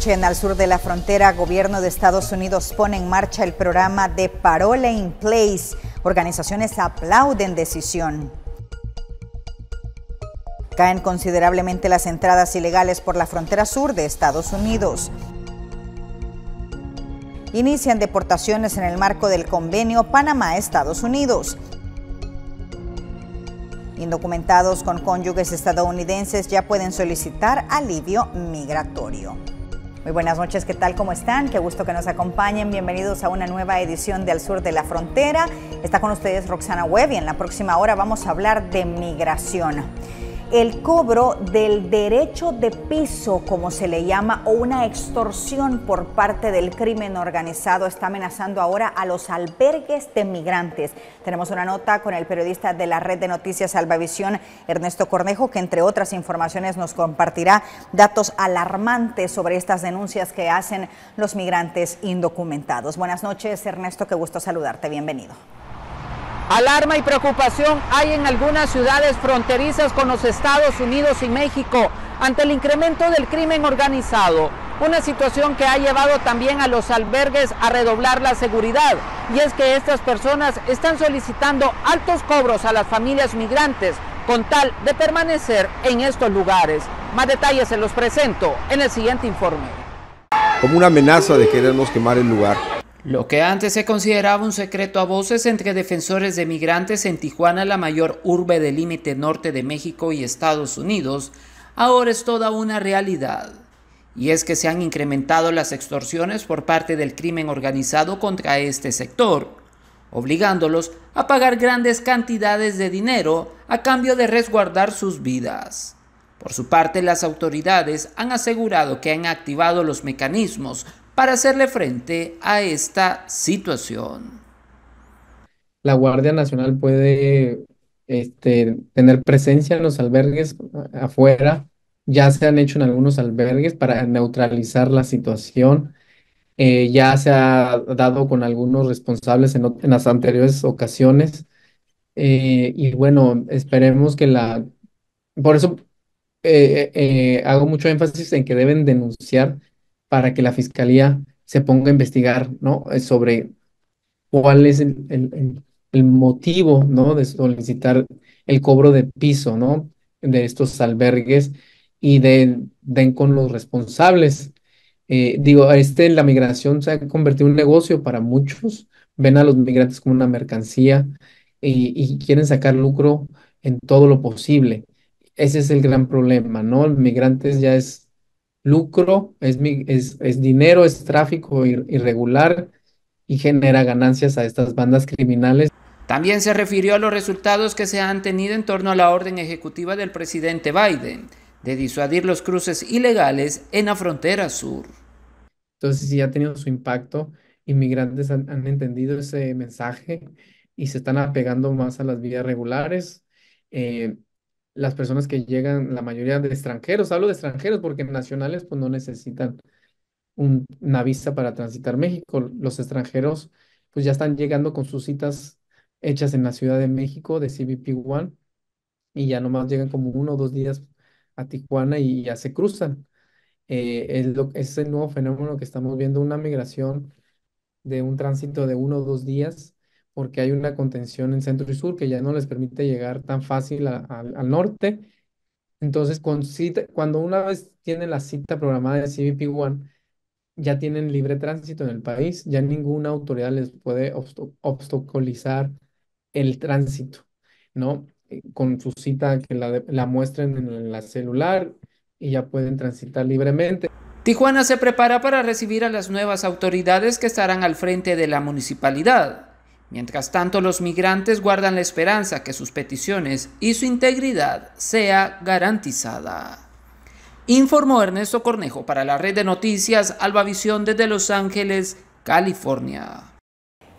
noche, al sur de la frontera, gobierno de Estados Unidos pone en marcha el programa de Parole in Place. Organizaciones aplauden decisión. Caen considerablemente las entradas ilegales por la frontera sur de Estados Unidos. Inician deportaciones en el marco del convenio Panamá-Estados Unidos. Indocumentados con cónyuges estadounidenses ya pueden solicitar alivio migratorio. Muy buenas noches, ¿qué tal? ¿Cómo están? Qué gusto que nos acompañen. Bienvenidos a una nueva edición de Al Sur de la Frontera. Está con ustedes Roxana Webb y en la próxima hora vamos a hablar de migración. El cobro del derecho de piso, como se le llama, o una extorsión por parte del crimen organizado está amenazando ahora a los albergues de migrantes. Tenemos una nota con el periodista de la red de noticias Salvavisión, Ernesto Cornejo, que entre otras informaciones nos compartirá datos alarmantes sobre estas denuncias que hacen los migrantes indocumentados. Buenas noches, Ernesto, qué gusto saludarte. Bienvenido. Alarma y preocupación hay en algunas ciudades fronterizas con los Estados Unidos y México ante el incremento del crimen organizado. Una situación que ha llevado también a los albergues a redoblar la seguridad. Y es que estas personas están solicitando altos cobros a las familias migrantes con tal de permanecer en estos lugares. Más detalles se los presento en el siguiente informe. Como una amenaza de querernos quemar el lugar. Lo que antes se consideraba un secreto a voces entre defensores de migrantes en Tijuana, la mayor urbe del límite norte de México y Estados Unidos, ahora es toda una realidad. Y es que se han incrementado las extorsiones por parte del crimen organizado contra este sector, obligándolos a pagar grandes cantidades de dinero a cambio de resguardar sus vidas. Por su parte, las autoridades han asegurado que han activado los mecanismos para hacerle frente a esta situación. La Guardia Nacional puede tener presencia en los albergues afuera. Ya se han hecho en algunos albergues para neutralizar la situación. Ya se ha dado con algunos responsables en las anteriores ocasiones. Y bueno, esperemos que Por eso hago mucho énfasis en que deben denunciar para que la fiscalía se ponga a investigar, ¿no? Sobre cuál es el motivo, ¿no? De solicitar el cobro de piso, ¿no? De estos albergues y den con los responsables. La migración se ha convertido en un negocio para muchos, ven a los migrantes como una mercancía y quieren sacar lucro en todo lo posible. Ese es el gran problema, ¿no? Los migrantes ya es lucro, es dinero, es tráfico irregular y genera ganancias a estas bandas criminales. También se refirió a los resultados que se han tenido en torno a la orden ejecutiva del presidente Biden de disuadir los cruces ilegales en la frontera sur. Entonces sí ha tenido su impacto, inmigrantes han entendido ese mensaje y se están apegando más a las vías regulares. Las personas que llegan, la mayoría de extranjeros, hablo de extranjeros porque nacionales pues no necesitan una visa para transitar México. Los extranjeros pues ya están llegando con sus citas hechas en la Ciudad de México de CBP One y ya nomás llegan como 1 o 2 días a Tijuana y ya se cruzan. Es el nuevo fenómeno que estamos viendo, una migración de un tránsito de 1 o 2 días, porque hay una contención en centro y sur que ya no les permite llegar tan fácil al norte. Entonces, cuando una vez tienen la cita programada de CBP One, ya tienen libre tránsito en el país, ya ninguna autoridad les puede obstaculizar el tránsito, ¿no? Con su cita que la muestren en la celular y ya pueden transitar libremente. Tijuana se prepara para recibir a las nuevas autoridades que estarán al frente de la municipalidad. Mientras tanto, los migrantes guardan la esperanza que sus peticiones y su integridad sea garantizada. Informó Ernesto Cornejo para la red de noticias Salvavisión desde Los Ángeles, California.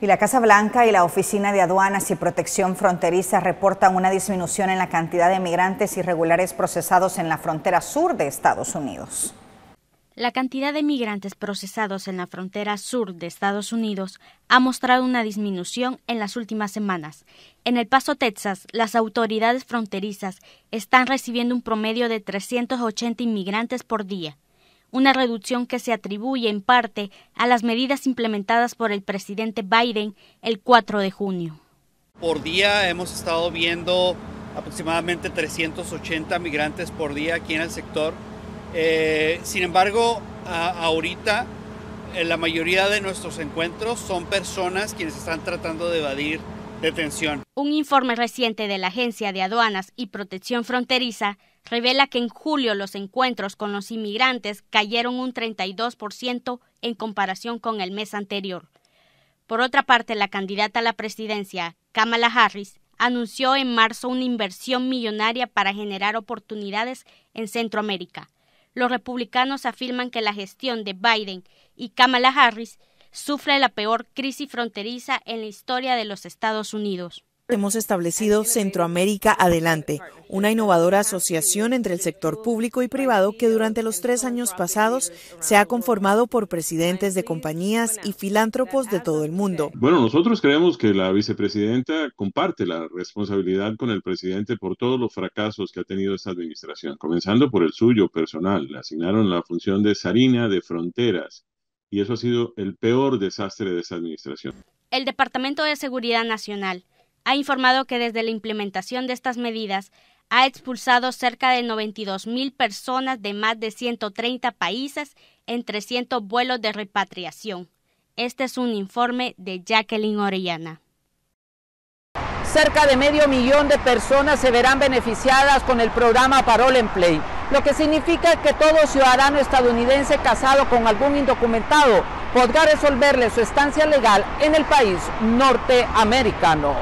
Y la Casa Blanca y la Oficina de Aduanas y Protección Fronteriza reportan una disminución en la cantidad de migrantes irregulares procesados en la frontera sur de Estados Unidos. La cantidad de migrantes procesados en la frontera sur de Estados Unidos ha mostrado una disminución en las últimas semanas. En El Paso, Texas, las autoridades fronterizas están recibiendo un promedio de 380 inmigrantes por día, una reducción que se atribuye en parte a las medidas implementadas por el presidente Biden el 4 de junio. Por día hemos estado viendo aproximadamente 380 migrantes por día aquí en el sector. Sin embargo, ahorita la mayoría de nuestros encuentros son personas quienes están tratando de evadir detención. Un informe reciente de la Agencia de Aduanas y Protección Fronteriza revela que en julio los encuentros con los inmigrantes cayeron un 32% en comparación con el mes anterior. Por otra parte, la candidata a la presidencia, Kamala Harris, anunció en marzo una inversión millonaria para generar oportunidades en Centroamérica. Los republicanos afirman que la gestión de Biden y Kamala Harris sufre la peor crisis fronteriza en la historia de los Estados Unidos. Hemos establecido Centroamérica Adelante, una innovadora asociación entre el sector público y privado que durante los 3 años pasados se ha conformado por presidentes de compañías y filántropos de todo el mundo. Bueno, nosotros creemos que la vicepresidenta comparte la responsabilidad con el presidente por todos los fracasos que ha tenido esta administración, comenzando por el suyo personal. Le asignaron la función de zarina de fronteras y eso ha sido el peor desastre de esta administración. El Departamento de Seguridad Nacional ha informado que desde la implementación de estas medidas ha expulsado cerca de 92,000 personas de más de 130 países en 300 vuelos de repatriación. Este es un informe de Jacqueline Orellana. Cerca de 500,000 de personas se verán beneficiadas con el programa Parole en Play, lo que significa que todo ciudadano estadounidense casado con algún indocumentado podrá resolverle su estancia legal en el país norteamericano.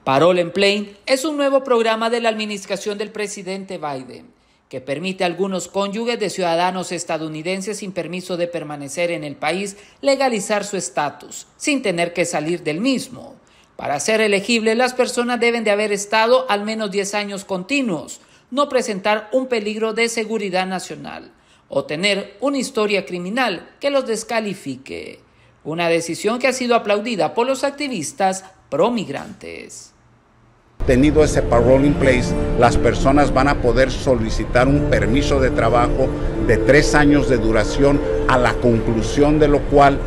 Parole en Play es un nuevo programa de la administración del presidente Biden que permite a algunos cónyuges de ciudadanos estadounidenses sin permiso de permanecer en el país legalizar su estatus sin tener que salir del mismo. Para ser elegible, las personas deben de haber estado al menos 10 años continuos, no presentar un peligro de seguridad nacional o tener una historia criminal que los descalifique. Una decisión que ha sido aplaudida por los activistas pro-migrantes. Tenido ese parole in place, las personas van a poder solicitar un permiso de trabajo de 3 años de duración, a la conclusión de lo cual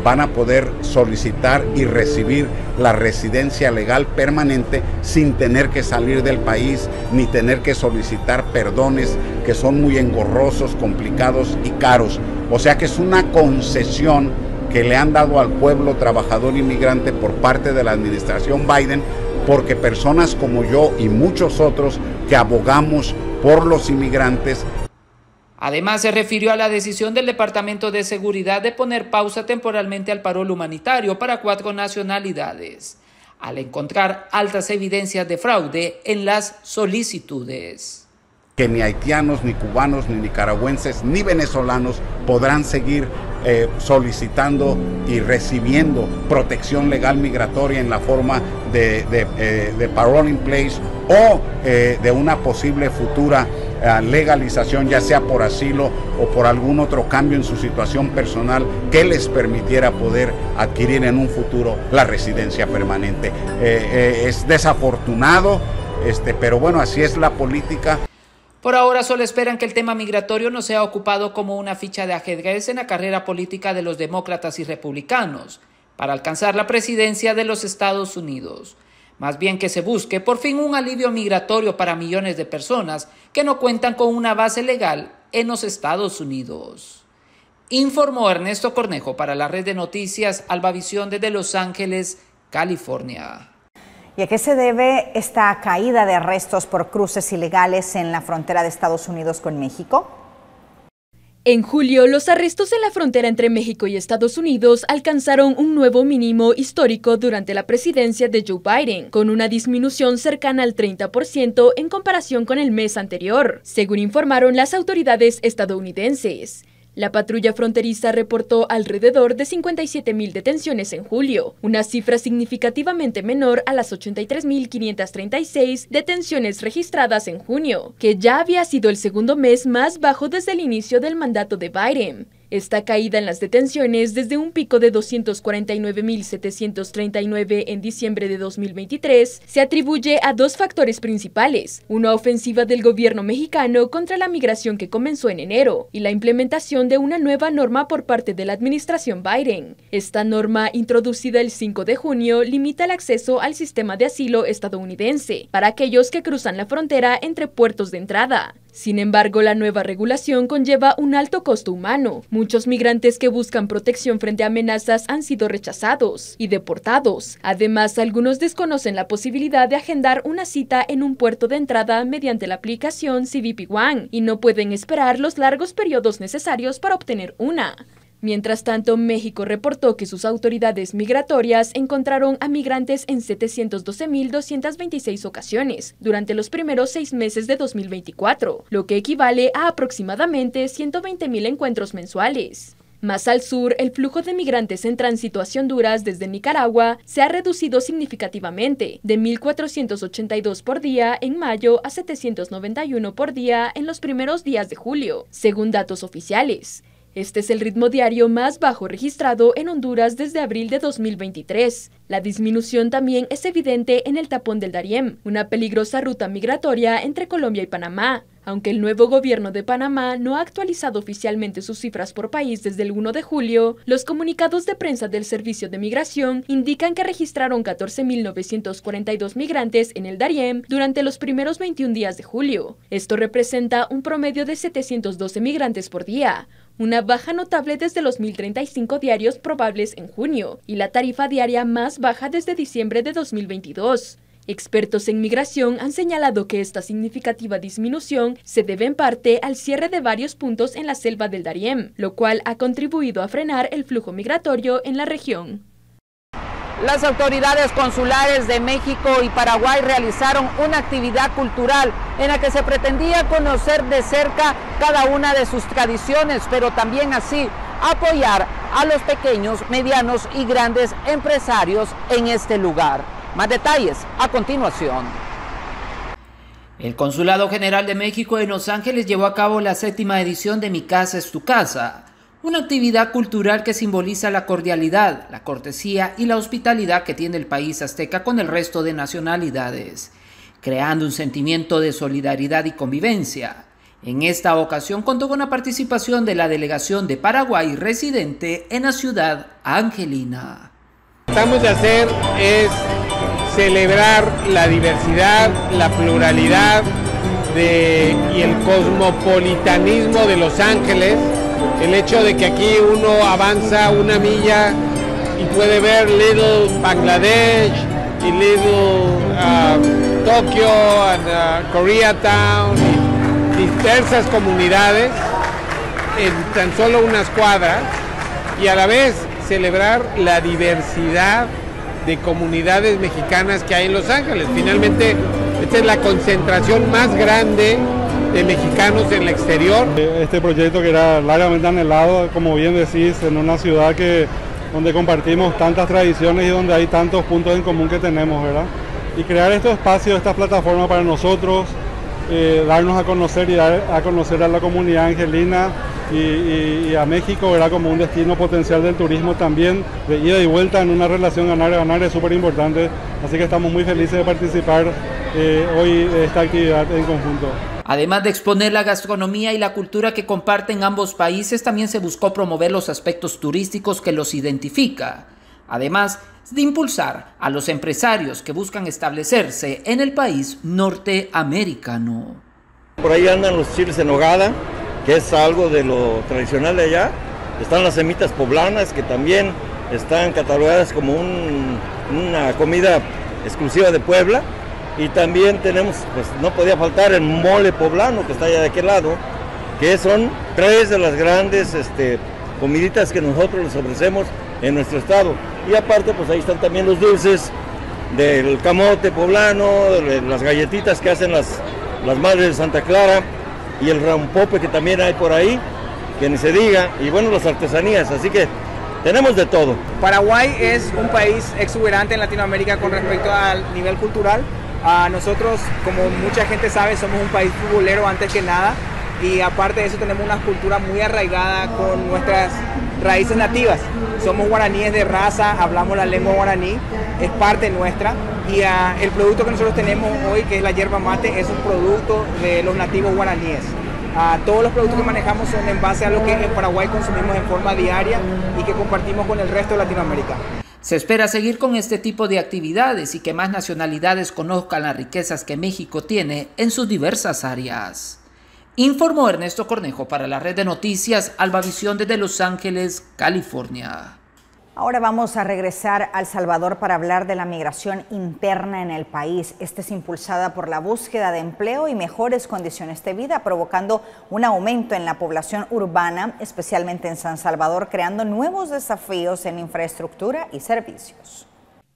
van a poder solicitar y recibir la residencia legal permanente sin tener que salir del país ni tener que solicitar perdones que son muy engorrosos, complicados y caros. O sea que es una concesión que le han dado al pueblo trabajador inmigrante por parte de la administración Biden, porque personas como yo y muchos otros que abogamos por los inmigrantes. Además, se refirió a la decisión del Departamento de Seguridad de poner pausa temporalmente al parol humanitario para 4 nacionalidades, al encontrar altas evidencias de fraude en las solicitudes. Que ni haitianos, ni cubanos, ni nicaragüenses, ni venezolanos podrán seguir solicitando y recibiendo protección legal migratoria en la forma de parole in place o de una posible futura legalización, ya sea por asilo o por algún otro cambio en su situación personal que les permitiera poder adquirir en un futuro la residencia permanente. Es desafortunado, pero bueno, así es la política. Por ahora solo esperan que el tema migratorio no sea ocupado como una ficha de ajedrez en la carrera política de los demócratas y republicanos para alcanzar la presidencia de los Estados Unidos. Más bien que se busque por fin un alivio migratorio para millones de personas que no cuentan con una base legal en los Estados Unidos. Informó Ernesto Cornejo para la red de noticias Albavisión desde Los Ángeles, California. ¿Y a qué se debe esta caída de arrestos por cruces ilegales en la frontera de Estados Unidos con México? En julio, los arrestos en la frontera entre México y Estados Unidos alcanzaron un nuevo mínimo histórico durante la presidencia de Joe Biden, con una disminución cercana al 30% en comparación con el mes anterior, según informaron las autoridades estadounidenses. La patrulla fronteriza reportó alrededor de 57,000 detenciones en julio, una cifra significativamente menor a las 83,536 detenciones registradas en junio, que ya había sido el segundo mes más bajo desde el inicio del mandato de Biden. Esta caída en las detenciones, desde un pico de 249.739 en diciembre de 2023, se atribuye a dos factores principales: una ofensiva del gobierno mexicano contra la migración que comenzó en enero y la implementación de una nueva norma por parte de la administración Biden. Esta norma, introducida el 5 de junio, limita el acceso al sistema de asilo estadounidense para aquellos que cruzan la frontera entre puertos de entrada. Sin embargo, la nueva regulación conlleva un alto costo humano. Muchos migrantes que buscan protección frente a amenazas han sido rechazados y deportados. Además, algunos desconocen la posibilidad de agendar una cita en un puerto de entrada mediante la aplicación CBP One y no pueden esperar los largos periodos necesarios para obtener una. Mientras tanto, México reportó que sus autoridades migratorias encontraron a migrantes en 712.226 ocasiones durante los primeros 6 meses de 2024, lo que equivale a aproximadamente 120.000 encuentros mensuales. Más al sur, el flujo de migrantes en tránsito hacia Honduras desde Nicaragua se ha reducido significativamente, de 1.482 por día en mayo a 791 por día en los primeros días de julio, según datos oficiales. Este es el ritmo diario más bajo registrado en Honduras desde abril de 2023. La disminución también es evidente en el tapón del Darién, una peligrosa ruta migratoria entre Colombia y Panamá. Aunque el nuevo gobierno de Panamá no ha actualizado oficialmente sus cifras por país desde el 1 de julio, los comunicados de prensa del Servicio de Migración indican que registraron 14.942 migrantes en el Darién durante los primeros 21 días de julio. Esto representa un promedio de 712 migrantes por día, una baja notable desde los 1.035 diarios probables en junio y la tarifa diaria más baja desde diciembre de 2022. Expertos en migración han señalado que esta significativa disminución se debe en parte al cierre de varios puntos en la selva del Darién, lo cual ha contribuido a frenar el flujo migratorio en la región. Las autoridades consulares de México y Paraguay realizaron una actividad cultural en la que se pretendía conocer de cerca cada una de sus tradiciones, pero también así apoyar a los pequeños, medianos y grandes empresarios en este lugar. Más detalles a continuación. El Consulado General de México en Los Ángeles llevó a cabo la 7ª edición de Mi Casa es Tu Casa, una actividad cultural que simboliza la cordialidad, la cortesía y la hospitalidad que tiene el país azteca con el resto de nacionalidades, creando un sentimiento de solidaridad y convivencia. En esta ocasión contó con la participación de la delegación de Paraguay residente en la ciudad angelina. Lo que tratamos de hacer es celebrar la diversidad, la pluralidad y el cosmopolitanismo de Los Ángeles, el hecho de que aquí uno avanza una milla y puede ver Little Bangladesh y Little Tokyo and Koreatown y diversas comunidades en tan solo unas cuadras, y a la vez celebrar la diversidad de comunidades mexicanas que hay en Los Ángeles. Finalmente, esta es la concentración más grande de mexicanos en el exterior. Este proyecto que era largamente anhelado, como bien decís, en una ciudad donde compartimos tantas tradiciones y donde hay tantos puntos en común que tenemos, ¿verdad? Y crear estos espacios, estas plataformas para nosotros, darnos a conocer y dar a conocer a la comunidad angelina y a México, ¿verdad? Como un destino potencial del turismo también, de ida y vuelta en una relación ganar-ganar, es súper importante. Así que estamos muy felices de participar hoy de esta actividad en conjunto. Además de exponer la gastronomía y la cultura que comparten ambos países, también se buscó promover los aspectos turísticos que los identifica, además de impulsar a los empresarios que buscan establecerse en el país norteamericano. Por ahí andan los chiles en nogada, que es algo de lo tradicional de allá. Están las semitas poblanas, que también están catalogadas como una comida exclusiva de Puebla. Y también tenemos, pues no podía faltar el mole poblano, que está allá de aquel lado, que son 3 de las grandes comiditas que nosotros les ofrecemos en nuestro estado. Y aparte, pues ahí están también los dulces del camote poblano, las galletitas que hacen las madres de Santa Clara, y el rompope que también hay por ahí, que ni se diga, y bueno, las artesanías, así que tenemos de todo. Paraguay es un país exuberante en Latinoamérica con respecto al nivel cultural. Nosotros, como mucha gente sabe, somos un país futbolero antes que nada, y aparte de eso tenemos una cultura muy arraigada con nuestras raíces nativas. Somos guaraníes de raza, hablamos la lengua guaraní, es parte nuestra, y el producto que nosotros tenemos hoy, que es la yerba mate, es un producto de los nativos guaraníes. Todos los productos que manejamos son en base a lo que en Paraguay consumimos en forma diaria y que compartimos con el resto de Latinoamérica. Se espera seguir con este tipo de actividades y que más nacionalidades conozcan las riquezas que México tiene en sus diversas áreas. Informó Ernesto Cornejo para la red de noticias Albavisión desde Los Ángeles, California. Ahora vamos a regresar a El Salvador para hablar de la migración interna en el país. Esta es impulsada por la búsqueda de empleo y mejores condiciones de vida, provocando un aumento en la población urbana, especialmente en San Salvador, creando nuevos desafíos en infraestructura y servicios.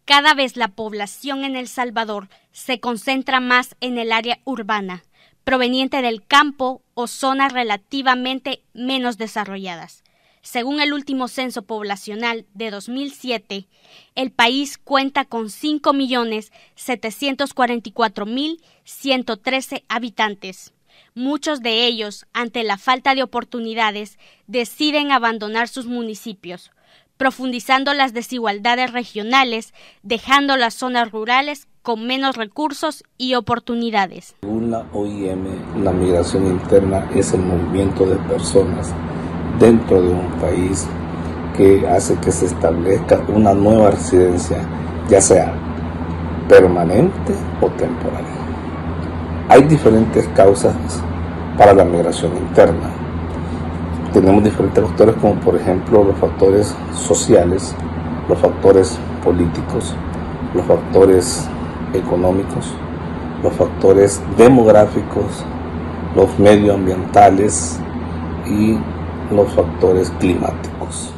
Cada vez la población en El Salvador se concentra más en el área urbana, proveniente del campo o zonas relativamente menos desarrolladas. Según el último censo poblacional de 2007, el país cuenta con 5.744.113 habitantes. Muchos de ellos, ante la falta de oportunidades, deciden abandonar sus municipios, profundizando las desigualdades regionales, dejando las zonas rurales con menos recursos y oportunidades. Según la OIM, la migración interna es el movimiento de personas dentro de un país que hace que se establezca una nueva residencia, ya sea permanente o temporal. Hay diferentes causas para la migración interna. Tenemos diferentes factores, como por ejemplo los factores sociales, los factores políticos, los factores económicos, los factores demográficos, los medioambientales y los factores climáticos.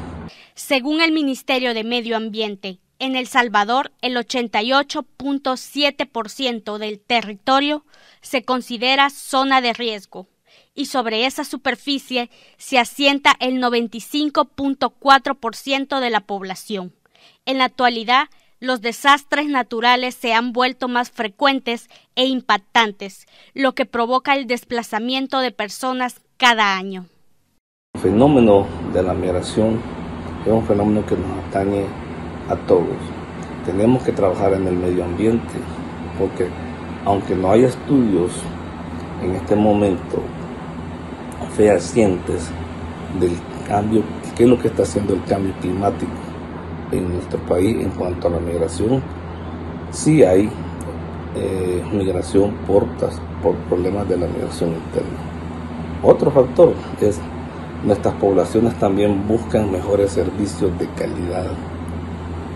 Según el Ministerio de Medio Ambiente, en El Salvador el 88.7% del territorio se considera zona de riesgo y sobre esa superficie se asienta el 95.4% de la población. En la actualidad, los desastres naturales se han vuelto más frecuentes e impactantes, lo que provoca el desplazamiento de personas cada año. El fenómeno de la migración es un fenómeno que nos atañe a todos. Tenemos que trabajar en el medio ambiente, porque aunque no haya estudios en este momento fehacientes del cambio, qué es lo que está haciendo el cambio climático en nuestro país en cuanto a la migración, sí hay migración por problemas de la migración interna. Otro factor es nuestras poblaciones también buscan mejores servicios de calidad,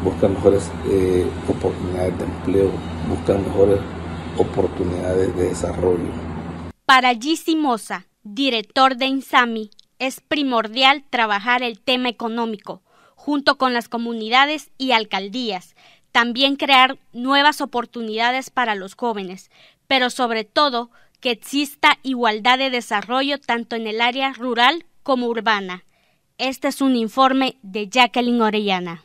buscan mejores oportunidades de empleo, buscan mejores oportunidades de desarrollo. Para Gissi Moza, director de INSAMI, es primordial trabajar el tema económico, junto con las comunidades y alcaldías, también crear nuevas oportunidades para los jóvenes, pero sobre todo que exista igualdad de desarrollo tanto en el área rural como urbana. Este es un informe de Jacqueline Orellana.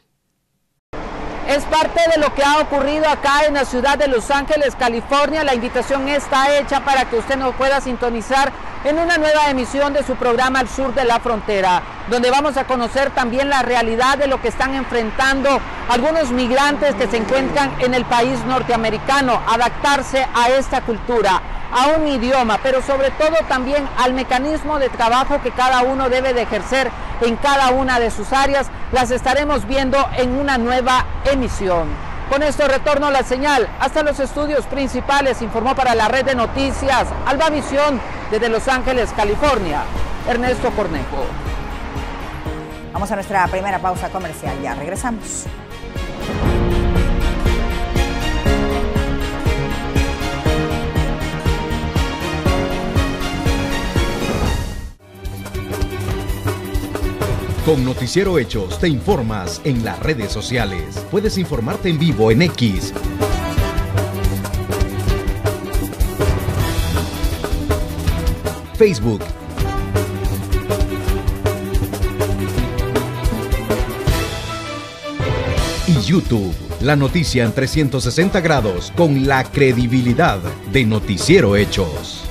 Es parte de lo que ha ocurrido acá en la ciudad de Los Ángeles, California. La invitación está hecha para que usted nos pueda sintonizar en una nueva emisión de su programa Al Sur de la Frontera, donde vamos a conocer también la realidad de lo que están enfrentando algunos migrantes que se encuentran en el país norteamericano, adaptarse a esta cultura, a un idioma, pero sobre todo también al mecanismo de trabajo que cada uno debe de ejercer en cada una de sus áreas. Las estaremos viendo en una nueva emisión. Con esto retorno la señal hasta los estudios principales. Informó para la red de noticias Albavisión desde Los Ángeles, California, Ernesto Cornejo. Vamos a nuestra primera pausa comercial, ya regresamos. Con Noticiero Hechos te informas en las redes sociales. Puedes informarte en vivo en X, Facebook y YouTube. La noticia en 360 grados con la credibilidad de Noticiero Hechos.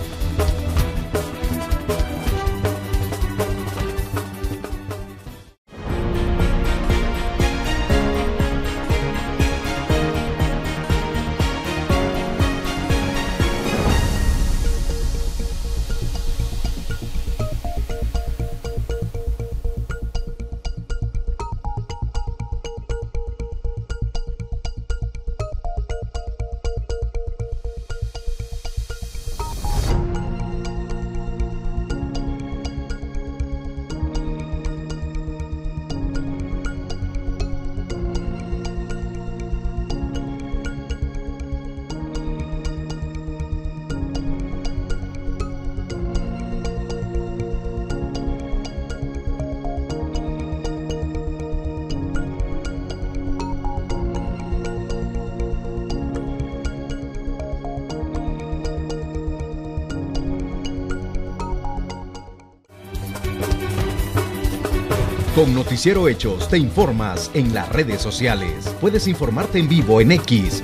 Con Noticiero Hechos te informas en las redes sociales. Puedes informarte en vivo en X,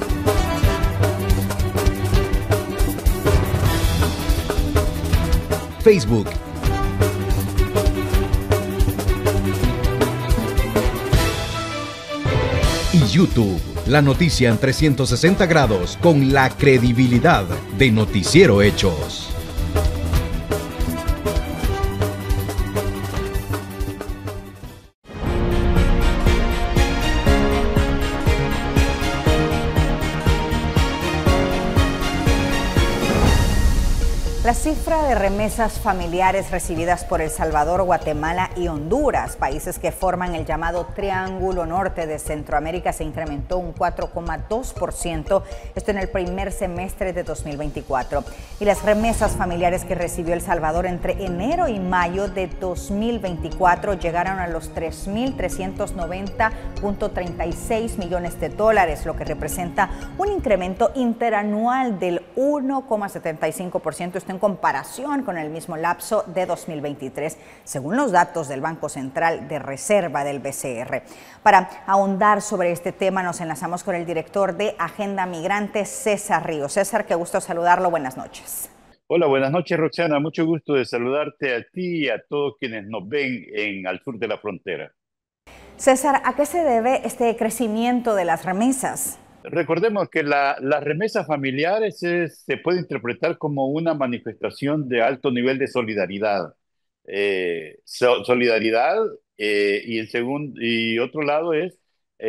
Facebook y YouTube. La noticia en 360 grados con la credibilidad de Noticiero Hechos. La cifra de remesas familiares recibidas por El Salvador, Guatemala y Honduras, países que forman el llamado Triángulo Norte de Centroamérica, se incrementó un 4,2%, esto en el primer semestre de 2024. Y las remesas familiares que recibió El Salvador entre enero y mayo de 2024 llegaron a los 3.390.36 millones de dólares, lo que representa un incremento interanual del 1,75%, esto en comparación con el mismo lapso de 2023, según los datos del Banco Central de Reserva del BCR. Para ahondar sobre este tema nos enlazamos con el director de Agenda Migrante, César Ríos. César, qué gusto saludarlo. Buenas noches. Hola, buenas noches, Roxana. Mucho gusto de saludarte a ti y a todos quienes nos ven al sur de la frontera. César, ¿a qué se debe este crecimiento de las remesas? Recordemos que las remesas familiares se puede interpretar como una manifestación de alto nivel de solidaridad. Solidaridad y otro lado es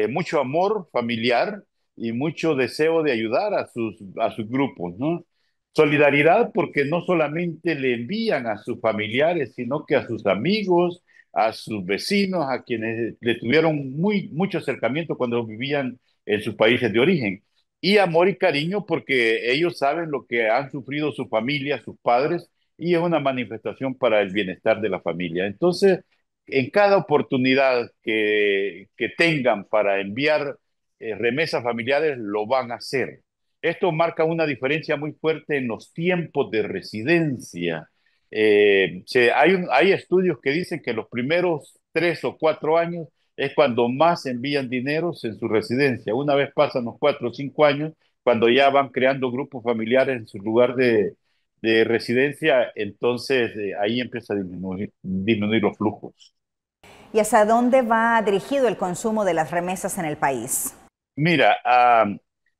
mucho amor familiar y mucho deseo de ayudar a sus grupos, ¿no? Solidaridad porque no solamente le envían a sus familiares, sino que a sus amigos, a sus vecinos, a quienes le tuvieron mucho acercamiento cuando vivían en sus países de origen. Y amor y cariño porque ellos saben lo que han sufrido su familia, sus padres, y es una manifestación para el bienestar de la familia. Entonces, en cada oportunidad que tengan para enviar remesas familiares, lo van a hacer. Esto marca una diferencia muy fuerte en los tiempos de residencia. Hay estudios que dicen que los primeros 3 o 4 años es cuando más envían dineros en su residencia. Una vez pasan los 4 o 5 años, cuando ya van creando grupos familiares en su lugar de residencia, entonces ahí empieza a disminuir los flujos. ¿Y hacia dónde va dirigido el consumo de las remesas en el país? Mira,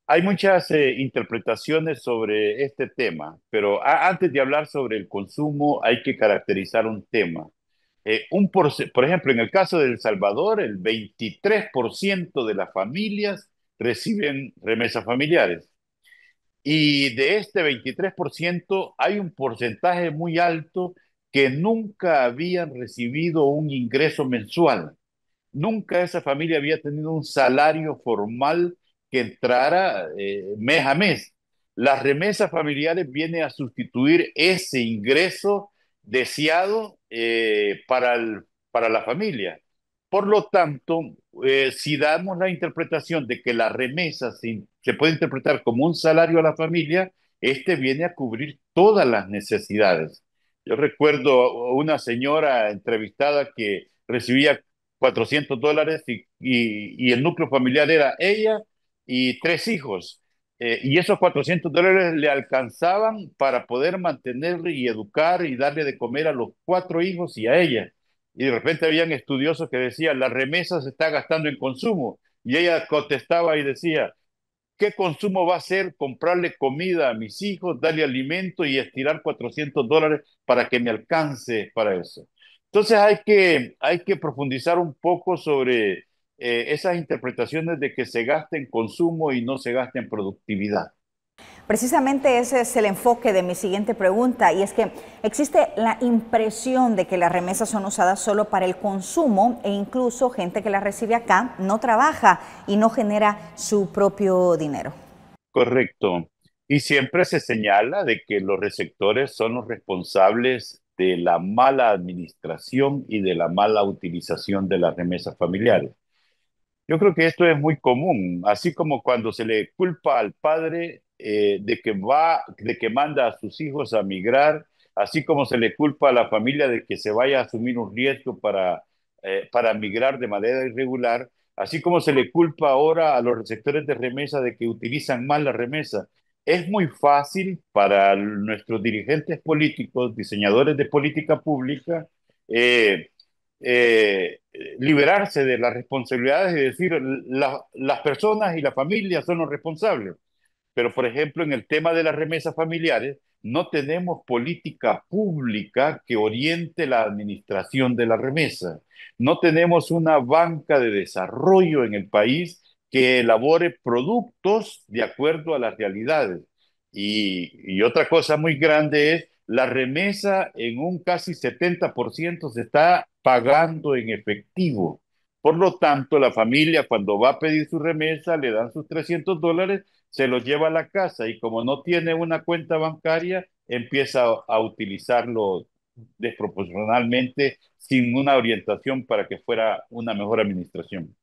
hay muchas interpretaciones sobre este tema, pero antes de hablar sobre el consumo hay que caracterizar un tema. Por ejemplo, en el caso de El Salvador, el 23% de las familias reciben remesas familiares. Y de este 23% hay un porcentaje muy alto que nunca habían recibido un ingreso mensual. Nunca esa familia había tenido un salario formal que entrara mes a mes. Las remesas familiares vienen a sustituir ese ingreso deseado para la familia. Por lo tanto, si damos la interpretación de que la remesa se puede interpretar como un salario a la familia, este viene a cubrir todas las necesidades. Yo recuerdo una señora entrevistada que recibía $400 y el núcleo familiar era ella y 3 hijos. Y esos $400 le alcanzaban para poder mantener y educar y darle de comer a los 4 hijos y a ella. Y de repente habían estudiosos que decían, la remesa se está gastando en consumo. Y ella contestaba y decía, ¿qué consumo va a ser comprarle comida a mis hijos, darle alimento y estirar $400 para que me alcance para eso? Entonces hay que profundizar un poco sobre esas interpretaciones de que se gasta en consumo y no se gasta en productividad. Precisamente ese es el enfoque de mi siguiente pregunta, y es que existe la impresión de que las remesas son usadas solo para el consumo e incluso gente que las recibe acá no trabaja y no genera su propio dinero. Correcto. Y siempre se señala de que los receptores son los responsables de la mala administración y de la mala utilización de las remesas familiares. Yo creo que esto es muy común, así como cuando se le culpa al padre de que manda a sus hijos a migrar, así como se le culpa a la familia de que se vaya a asumir un riesgo para para migrar de manera irregular, así como se le culpa ahora a los receptores de remesa de que utilizan mal la remesa. Es muy fácil para nuestros dirigentes políticos, diseñadores de política pública, eh, eh, liberarse de las responsabilidades y decir las personas y las familias son los responsables. Pero, por ejemplo, en el tema de las remesas familiares, no tenemos política pública que oriente la administración de la remesa. No tenemos una banca de desarrollo en el país que elabore productos de acuerdo a las realidades. Y otra cosa muy grande es la remesa en un casi 70% se está pagando en efectivo. Por lo tanto, la familia cuando va a pedir su remesa le dan sus $300, se los lleva a la casa y como no tiene una cuenta bancaria, empieza a utilizarlo desproporcionalmente sin una orientación para que fuera una mejor administración.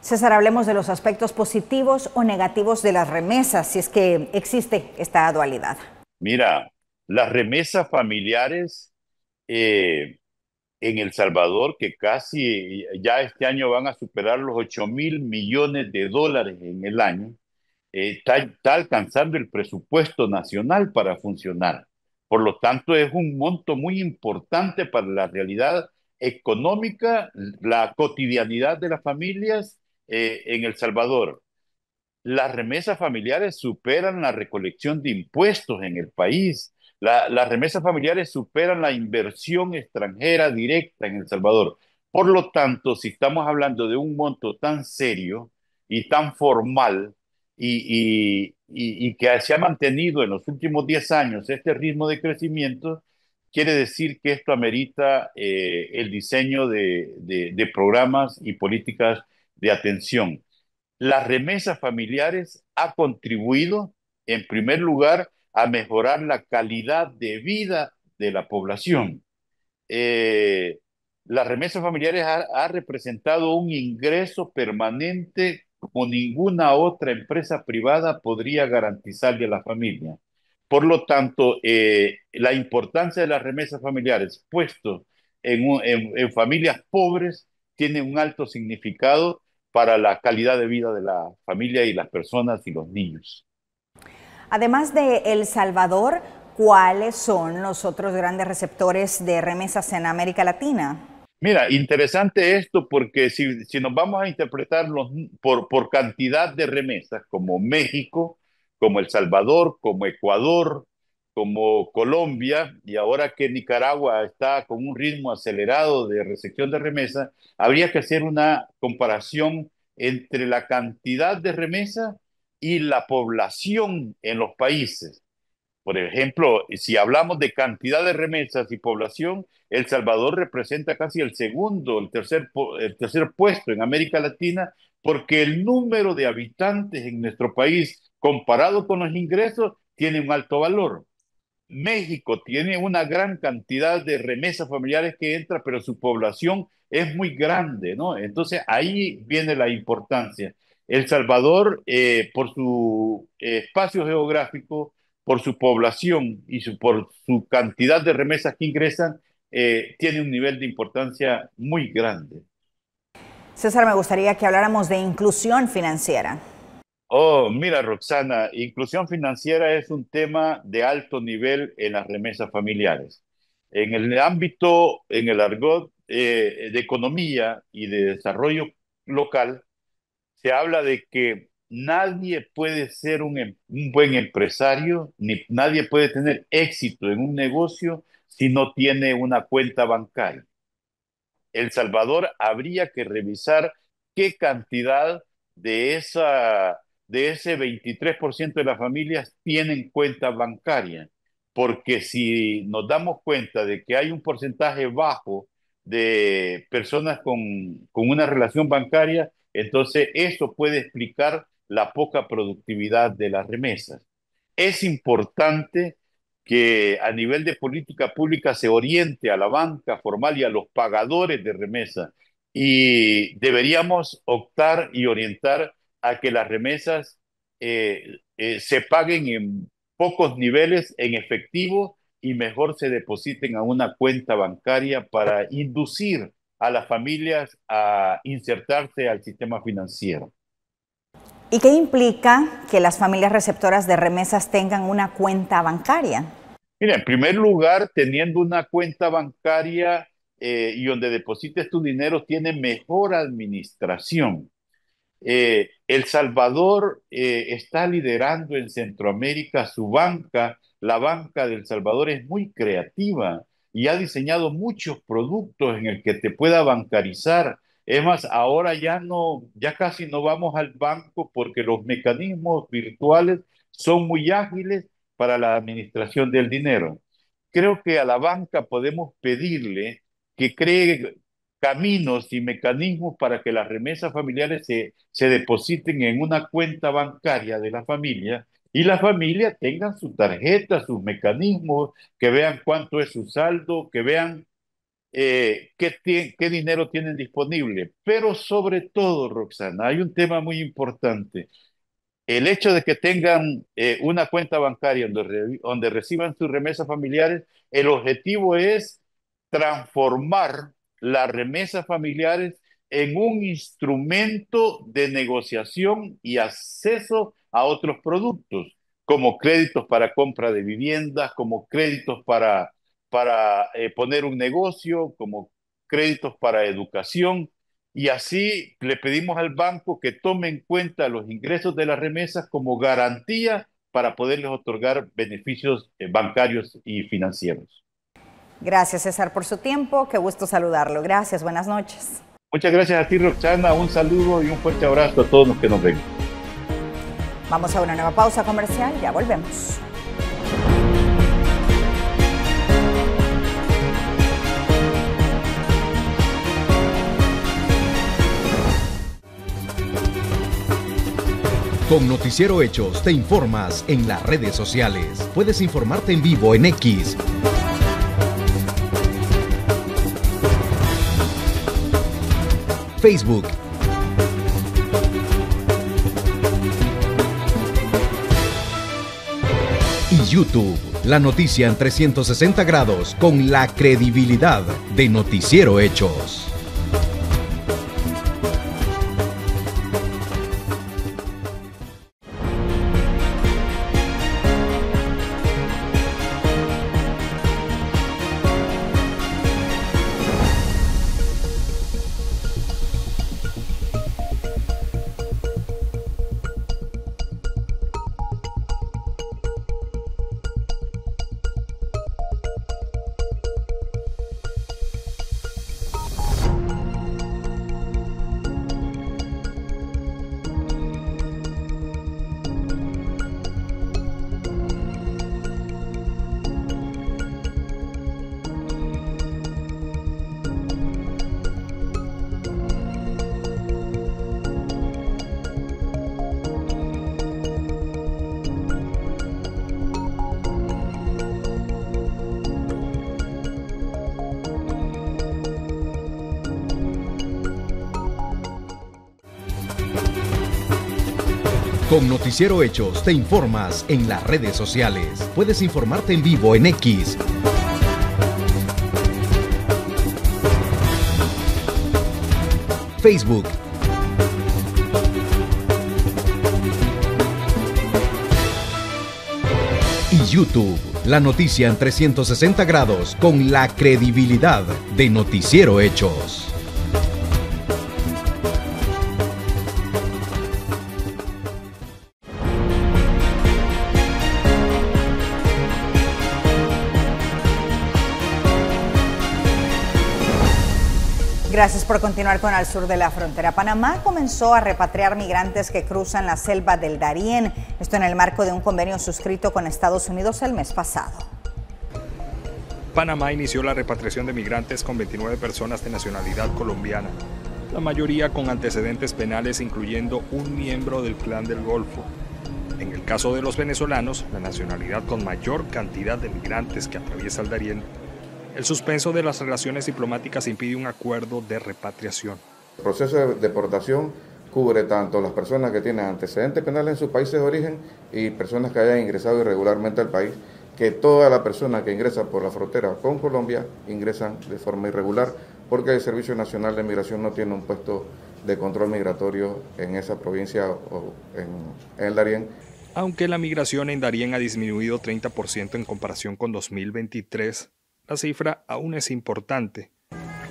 César, hablemos de los aspectos positivos o negativos de las remesas, si es que existe esta dualidad. Mira, las remesas familiares en El Salvador, que casi ya este año van a superar los 8.000 millones de dólares en el año, está alcanzando el presupuesto nacional para funcionar. Por lo tanto, es un monto muy importante para la realidad económica, la cotidianidad de las familias en El Salvador. Las remesas familiares superan la recolección de impuestos en el país. Las remesas familiares superan la inversión extranjera directa en El Salvador. Por lo tanto, si estamos hablando de un monto tan serio y tan formal y que se ha mantenido en los últimos 10 años este ritmo de crecimiento, quiere decir que esto amerita el diseño de programas y políticas de atención. Las remesas familiares ha contribuido, en primer lugar, a mejorar la calidad de vida de la población. Eh, las remesas familiares ha representado un ingreso permanente como ninguna otra empresa privada podría garantizarle a la familia. Por lo tanto, la importancia de las remesas familiares puesto en familias pobres tiene un alto significado para la calidad de vida de la familia y las personas y los niños. Además de El Salvador, ¿cuáles son los otros grandes receptores de remesas en América Latina? Mira, interesante esto porque si nos vamos a interpretar por cantidad de remesas, como México, como El Salvador, como Ecuador, como Colombia, y ahora que Nicaragua está con un ritmo acelerado de recepción de remesas, habría que hacer una comparación entre la cantidad de remesas y la población en los países. Por ejemplo, si hablamos de cantidad de remesas y población, El Salvador representa casi el tercer puesto en América Latina porque el número de habitantes en nuestro país comparado con los ingresos tiene un alto valor. México tiene una gran cantidad de remesas familiares que entra, pero su población es muy grande, ¿no? Entonces ahí viene la importancia. El Salvador, por su espacio geográfico, por su población y por su cantidad de remesas que ingresan, tiene un nivel de importancia muy grande. César, me gustaría que habláramos de inclusión financiera. Oh, mira, Roxana, inclusión financiera es un tema de alto nivel en las remesas familiares. En el ámbito, en el argot de economía y de desarrollo local, se habla de que nadie puede ser un buen empresario, ni nadie puede tener éxito en un negocio si no tiene una cuenta bancaria. El Salvador habría que revisar qué cantidad de ese 23% de las familias tienen cuenta bancaria, porque si nos damos cuenta de que hay un porcentaje bajo de personas con una relación bancaria, entonces eso puede explicar la poca productividad de las remesas. Es importante que a nivel de política pública se oriente a la banca formal y a los pagadores de remesa. Y deberíamos optar y orientar a que las remesas se paguen en pocos niveles en efectivo y mejor se depositen a una cuenta bancaria para inducir a las familias a insertarse al sistema financiero. ¿Y qué implica que las familias receptoras de remesas tengan una cuenta bancaria? Mira, en primer lugar, teniendo una cuenta bancaria y donde deposites tu dinero, tiene mejor administración. El Salvador está liderando en Centroamérica su banca. La banca de El Salvador es muy creativa y ha diseñado muchos productos en el que te pueda bancarizar. Es más, ahora ya casi no vamos al banco porque los mecanismos virtuales son muy ágiles para la administración del dinero. Creo que a la banca podemos pedirle que cree caminos y mecanismos para que las remesas familiares se depositen en una cuenta bancaria de la familia y la familia tenga su tarjeta, sus mecanismos, que vean cuánto es su saldo, que vean qué dinero tienen disponible. Pero sobre todo, Roxana, hay un tema muy importante. El hecho de que tengan una cuenta bancaria donde reciban sus remesas familiares, el objetivo es transformar las remesas familiares en un instrumento de negociación y acceso a otros productos, como créditos para compra de viviendas, como créditos para poner un negocio, como créditos para educación. Y así le pedimos al banco que tome en cuenta los ingresos de las remesas como garantía para poderles otorgar beneficios bancarios y financieros. Gracias, César, por su tiempo. Qué gusto saludarlo. Gracias, buenas noches. Muchas gracias a ti, Roxana. Un saludo y un fuerte abrazo a todos los que nos ven. Vamos a una nueva pausa comercial. Ya volvemos. Con Noticiero Hechos te informas en las redes sociales. Puedes informarte en vivo en X, Facebook y YouTube. La noticia en 360 grados con la credibilidad de Noticiero Hechos. Con Noticiero Hechos te informas en las redes sociales. Puedes informarte en vivo en X, Facebook y YouTube. La noticia en 360 grados con la credibilidad de Noticiero Hechos. Gracias por continuar con Al Sur de la Frontera. Panamá comenzó a repatriar migrantes que cruzan la selva del Darién, esto en el marco de un convenio suscrito con Estados Unidos el mes pasado. Panamá inició la repatriación de migrantes con 29 personas de nacionalidad colombiana, la mayoría con antecedentes penales, incluyendo un miembro del Clan del Golfo. En el caso de los venezolanos, la nacionalidad con mayor cantidad de migrantes que atraviesa el Darién, el suspenso de las relaciones diplomáticas impide un acuerdo de repatriación. El proceso de deportación cubre tanto las personas que tienen antecedentes penales en sus países de origen y personas que hayan ingresado irregularmente al país, que todas las personas que ingresan por la frontera con Colombia ingresan de forma irregular porque el Servicio Nacional de Migración no tiene un puesto de control migratorio en esa provincia o en el Darién. Aunque la migración en Darién ha disminuido 30% en comparación con 2023, la cifra aún es importante.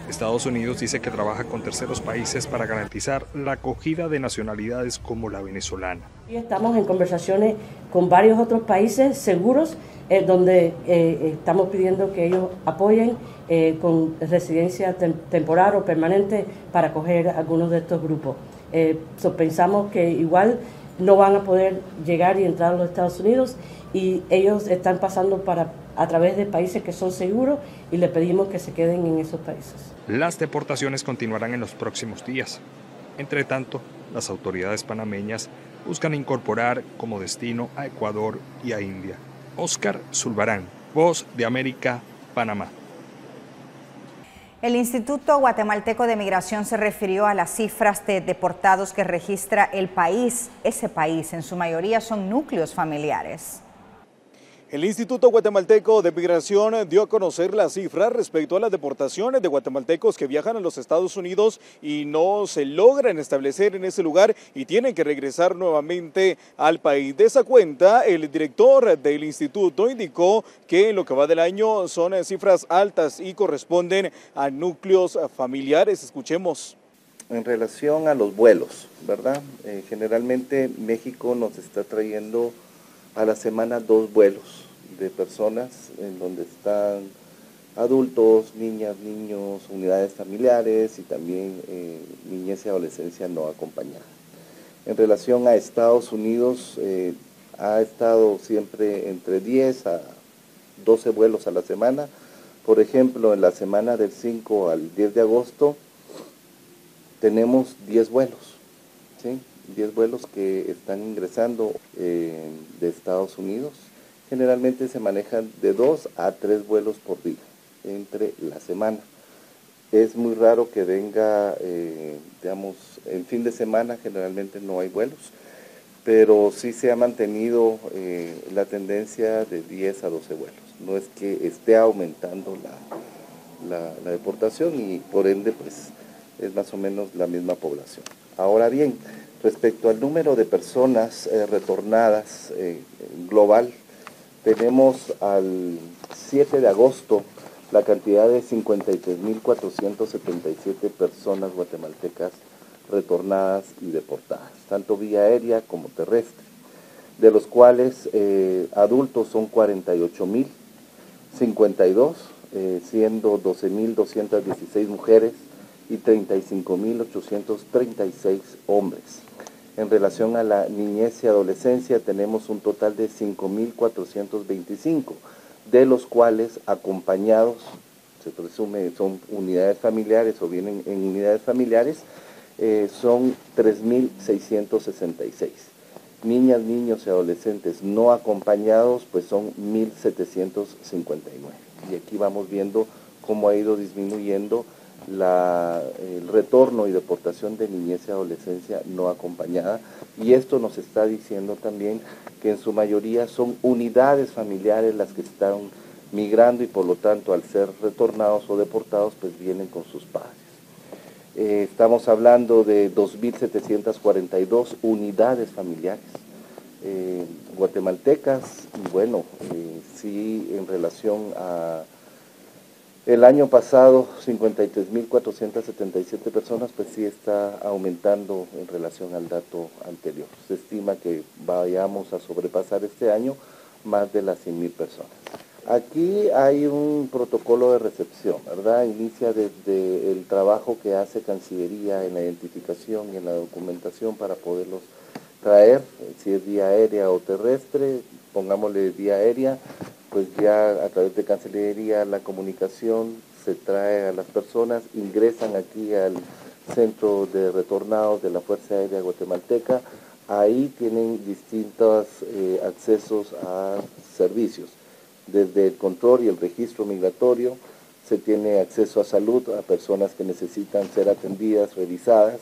Estados Unidos dice que trabaja con terceros países para garantizar la acogida de nacionalidades como la venezolana. Estamos en conversaciones con varios otros países seguros donde estamos pidiendo que ellos apoyen con residencia temporal o permanente para acoger algunos de estos grupos. Pensamos que igual no van a poder llegar y entrar a los Estados Unidos y ellos están pasando a través de países que son seguros y le pedimos que se queden en esos países. Las deportaciones continuarán en los próximos días. Entre tanto, las autoridades panameñas buscan incorporar como destino a Ecuador y a India. Oscar Zulbarán, Voz de América, Panamá. El Instituto Guatemalteco de Migración se refirió a las cifras de deportados que registra el país. Ese país, en su mayoría, son núcleos familiares. El Instituto Guatemalteco de Migración dio a conocer las cifras respecto a las deportaciones de guatemaltecos que viajan a los Estados Unidos y no se logran establecer en ese lugar y tienen que regresar nuevamente al país. De esa cuenta, el director del instituto indicó que en lo que va del año son cifras altas y corresponden a núcleos familiares. Escuchemos. En relación a los vuelos, ¿verdad? Generalmente México nos está trayendo a la semana 2 vuelos de personas en donde están adultos, niñas, niños, unidades familiares y también niñez y adolescencia no acompañada. En relación a Estados Unidos, ha estado siempre entre 10 a 12 vuelos a la semana. Por ejemplo, en la semana del 5 al 10 de agosto tenemos 10 vuelos, ¿sí? 10 vuelos que están ingresando de Estados Unidos. Generalmente se manejan de 2 a 3 vuelos por día entre la semana. Es muy raro que venga, digamos, en fin de semana generalmente no hay vuelos, pero sí se ha mantenido la tendencia de 10 a 12 vuelos. No es que esté aumentando la deportación y por ende pues es más o menos la misma población. Ahora bien, respecto al número de personas retornadas global, tenemos al 7 de agosto la cantidad de 53.477 personas guatemaltecas retornadas y deportadas, tanto vía aérea como terrestre, de los cuales adultos son 48.052, siendo 12.216 mujeres y 35.836 hombres. En relación a la niñez y adolescencia tenemos un total de 5.425, de los cuales acompañados, se presume son unidades familiares o vienen en unidades familiares, son 3.666. Niñas, niños y adolescentes no acompañados pues son 1.759. Y aquí vamos viendo cómo ha ido disminuyendo el retorno y deportación de niñez y adolescencia no acompañada, y esto nos está diciendo también que en su mayoría son unidades familiares las que están migrando y por lo tanto al ser retornados o deportados pues vienen con sus padres. Estamos hablando de 2.742 unidades familiares guatemaltecas y bueno, sí en relación a el año pasado, 53.477 personas, pues sí está aumentando en relación al dato anterior. Se estima que vayamos a sobrepasar este año más de las 100.000 personas. Aquí hay un protocolo de recepción, ¿verdad? Inicia desde el trabajo que hace Cancillería en la identificación y en la documentación para poderlos traer, si es vía aérea o terrestre, pongámosle vía aérea, pues ya a través de Cancillería la comunicación se trae a las personas, ingresan aquí al centro de retornados de la Fuerza Aérea Guatemalteca, ahí tienen distintos accesos a servicios, desde el control y el registro migratorio, se tiene acceso a salud a personas que necesitan ser atendidas, revisadas,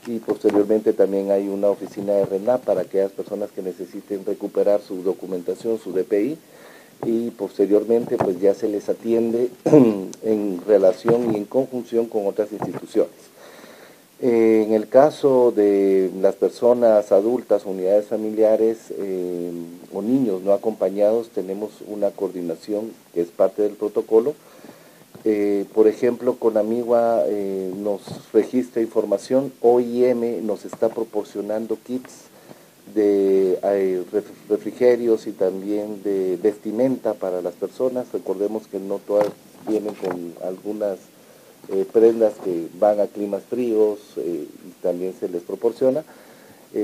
y posteriormente también hay una oficina de RENAP para aquellas personas que necesiten recuperar su documentación, su DPI. y posteriormente pues ya se les atiende en relación y en conjunción con otras instituciones. En el caso de las personas adultas, unidades familiares o niños no acompañados, tenemos una coordinación que es parte del protocolo. Por ejemplo, Conamigua nos registra información, OIM nos está proporcionando kits de refrigerios y también de vestimenta para las personas. Recordemos que no todas vienen con algunas prendas que van a climas fríos y también se les proporciona.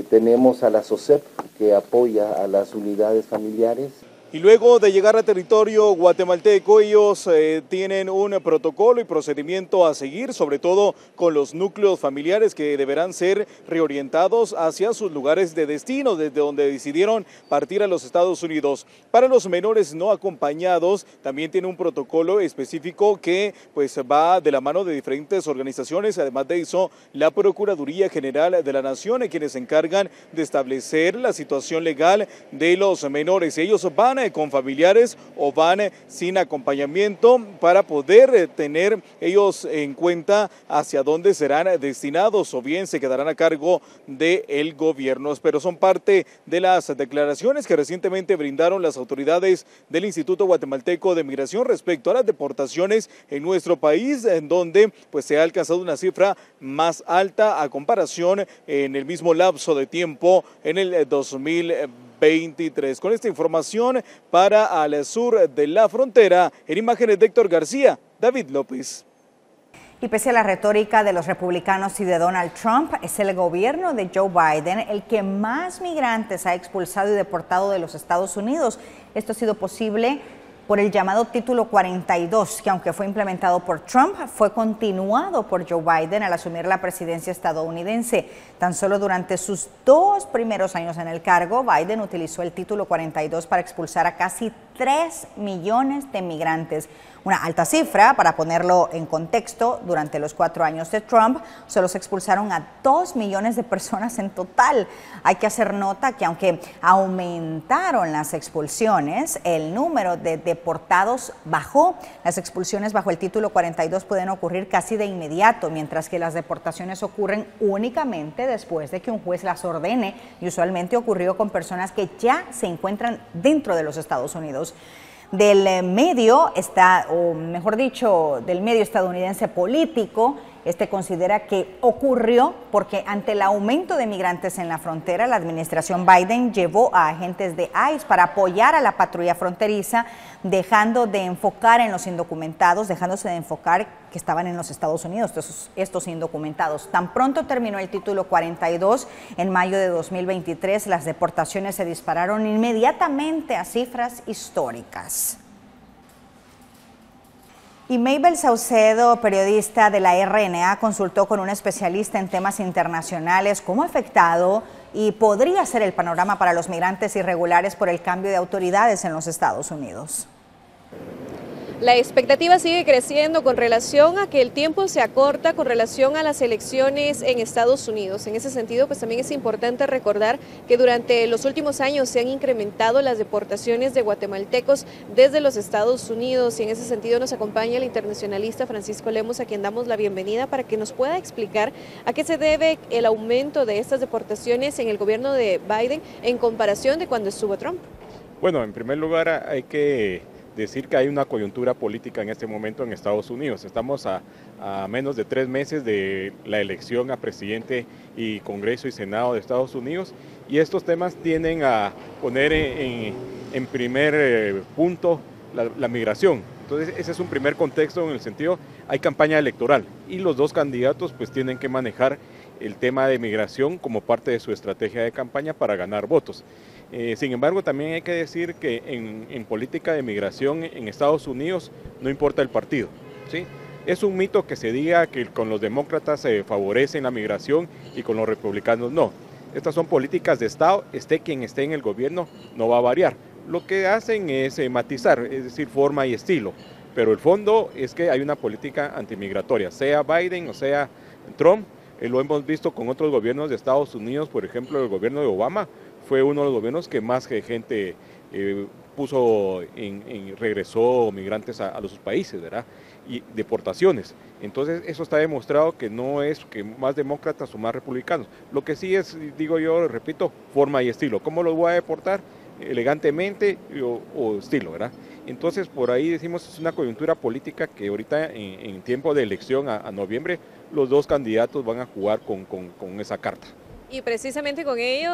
Tenemos a la SOCEP que apoya a las unidades familiares. Y luego de llegar a territorio guatemalteco, ellos tienen un protocolo y procedimiento a seguir, sobre todo con los núcleos familiares que deberán ser reorientados hacia sus lugares de destino, desde donde decidieron partir a los Estados Unidos. Para los menores no acompañados, también tiene un protocolo específico que pues va de la mano de diferentes organizaciones. Además de eso, la Procuraduría General de la Nación, quienes se encargan de establecer la situación legal de los menores. Ellos van con familiares o van sin acompañamiento para poder tener ellos en cuenta hacia dónde serán destinados o bien se quedarán a cargo del gobierno. Pero son parte de las declaraciones que recientemente brindaron las autoridades del Instituto Guatemalteco de Migración respecto a las deportaciones en nuestro país, en donde pues se ha alcanzado una cifra más alta a comparación en el mismo lapso de tiempo en el 2023. Con esta información para al sur de la frontera, en imágenes de Héctor García, David López. Y pese a la retórica de los republicanos y de Donald Trump, es el gobierno de Joe Biden el que más migrantes ha expulsado y deportado de los Estados Unidos. Esto ha sido posible por el llamado Título 42, que aunque fue implementado por Trump, fue continuado por Joe Biden al asumir la presidencia estadounidense. Tan solo durante sus 2 primeros años en el cargo, Biden utilizó el Título 42 para expulsar a casi 3 millones de migrantes. Una alta cifra, para ponerlo en contexto, durante los 4 años de Trump solo se expulsaron a 2 millones de personas en total. Hay que hacer nota que aunque aumentaron las expulsiones, el número de deportados bajó. Las expulsiones bajo el Título 42 pueden ocurrir casi de inmediato, mientras que las deportaciones ocurren únicamente después de que un juez las ordene, y usualmente ocurrió con personas que ya se encuentran dentro de los Estados Unidos. Del medio del medio estadounidense político, considera que ocurrió porque ante el aumento de migrantes en la frontera, la administración Biden llevó a agentes de ICE para apoyar a la patrulla fronteriza, dejándose de enfocar que estaban en los Estados Unidos, estos indocumentados. Tan pronto terminó el Título 42, en mayo de 2023, las deportaciones se dispararon inmediatamente a cifras históricas. Y Mabel Saucedo, periodista de la RNA, consultó con un especialista en temas internacionales cómo ha afectado y podría ser el panorama para los migrantes irregulares por el cambio de autoridades en los Estados Unidos. La expectativa sigue creciendo con relación a que el tiempo se acorta con relación a las elecciones en Estados Unidos. En ese sentido, pues también es importante recordar que durante los últimos años se han incrementado las deportaciones de guatemaltecos desde los Estados Unidos, y en ese sentido nos acompaña el internacionalista Francisco Lemos, a quien damos la bienvenida para que nos pueda explicar a qué se debe el aumento de estas deportaciones en el gobierno de Biden en comparación de cuando estuvo Trump. Bueno, en primer lugar hay que decir que hay una coyuntura política en este momento en Estados Unidos. Estamos a menos de 3 meses de la elección a presidente y Congreso y Senado de Estados Unidos, y estos temas tienden a poner en primer punto la migración. Entonces ese es un primer contexto en el sentido, hay campaña electoral y los dos candidatos pues tienen que manejar el tema de migración como parte de su estrategia de campaña para ganar votos. Sin embargo, también hay que decir que en política de migración en Estados Unidos no importa el partido, ¿sí? Es un mito que se diga que con los demócratas se favorecen la migración y con los republicanos no. Estas son políticas de Estado, esté quien esté en el gobierno, no va a variar. Lo que hacen es matizar, es decir, forma y estilo, pero el fondo es que hay una política antimigratoria, sea Biden o sea Trump. Lo hemos visto con otros gobiernos de Estados Unidos, por ejemplo, el gobierno de Obama fue uno de los gobiernos que más gente regresó migrantes a los países, ¿verdad? Y deportaciones. Entonces eso está demostrado que no es que más demócratas o más republicanos. Lo que sí es, digo yo, repito, forma y estilo. ¿Cómo los voy a deportar? Elegantemente o estilo, ¿verdad? Entonces por ahí decimos es una coyuntura política que ahorita en tiempo de elección a noviembre los dos candidatos van a jugar con esa carta. Y precisamente con ello,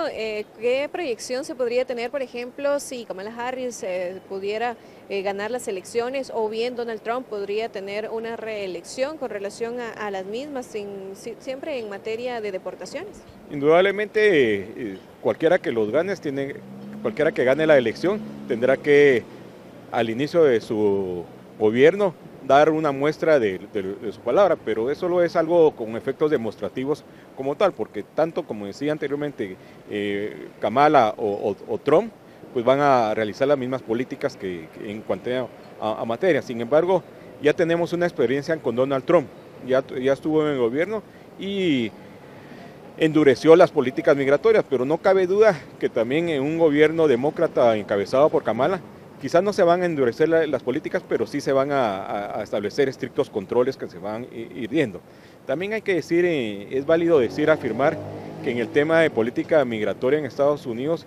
¿qué proyección se podría tener, por ejemplo, si Kamala Harris pudiera ganar las elecciones o bien Donald Trump podría tener una reelección con relación a las mismas, siempre en materia de deportaciones? Indudablemente, cualquiera que los gane, cualquiera que gane la elección tendrá que, al inicio de su gobierno, dar una muestra de su palabra, pero eso solo es algo con efectos demostrativos como tal, porque tanto como decía anteriormente Kamala o Trump, pues van a realizar las mismas políticas que en cuanto a materia. Sin embargo, ya tenemos una experiencia con Donald Trump, ya estuvo en el gobierno y endureció las políticas migratorias, pero no cabe duda que también en un gobierno demócrata encabezado por Kamala, quizás no se van a endurecer las políticas, pero sí se van a establecer estrictos controles que se van ir viendo. También hay que decir, es válido afirmar que en el tema de política migratoria en Estados Unidos,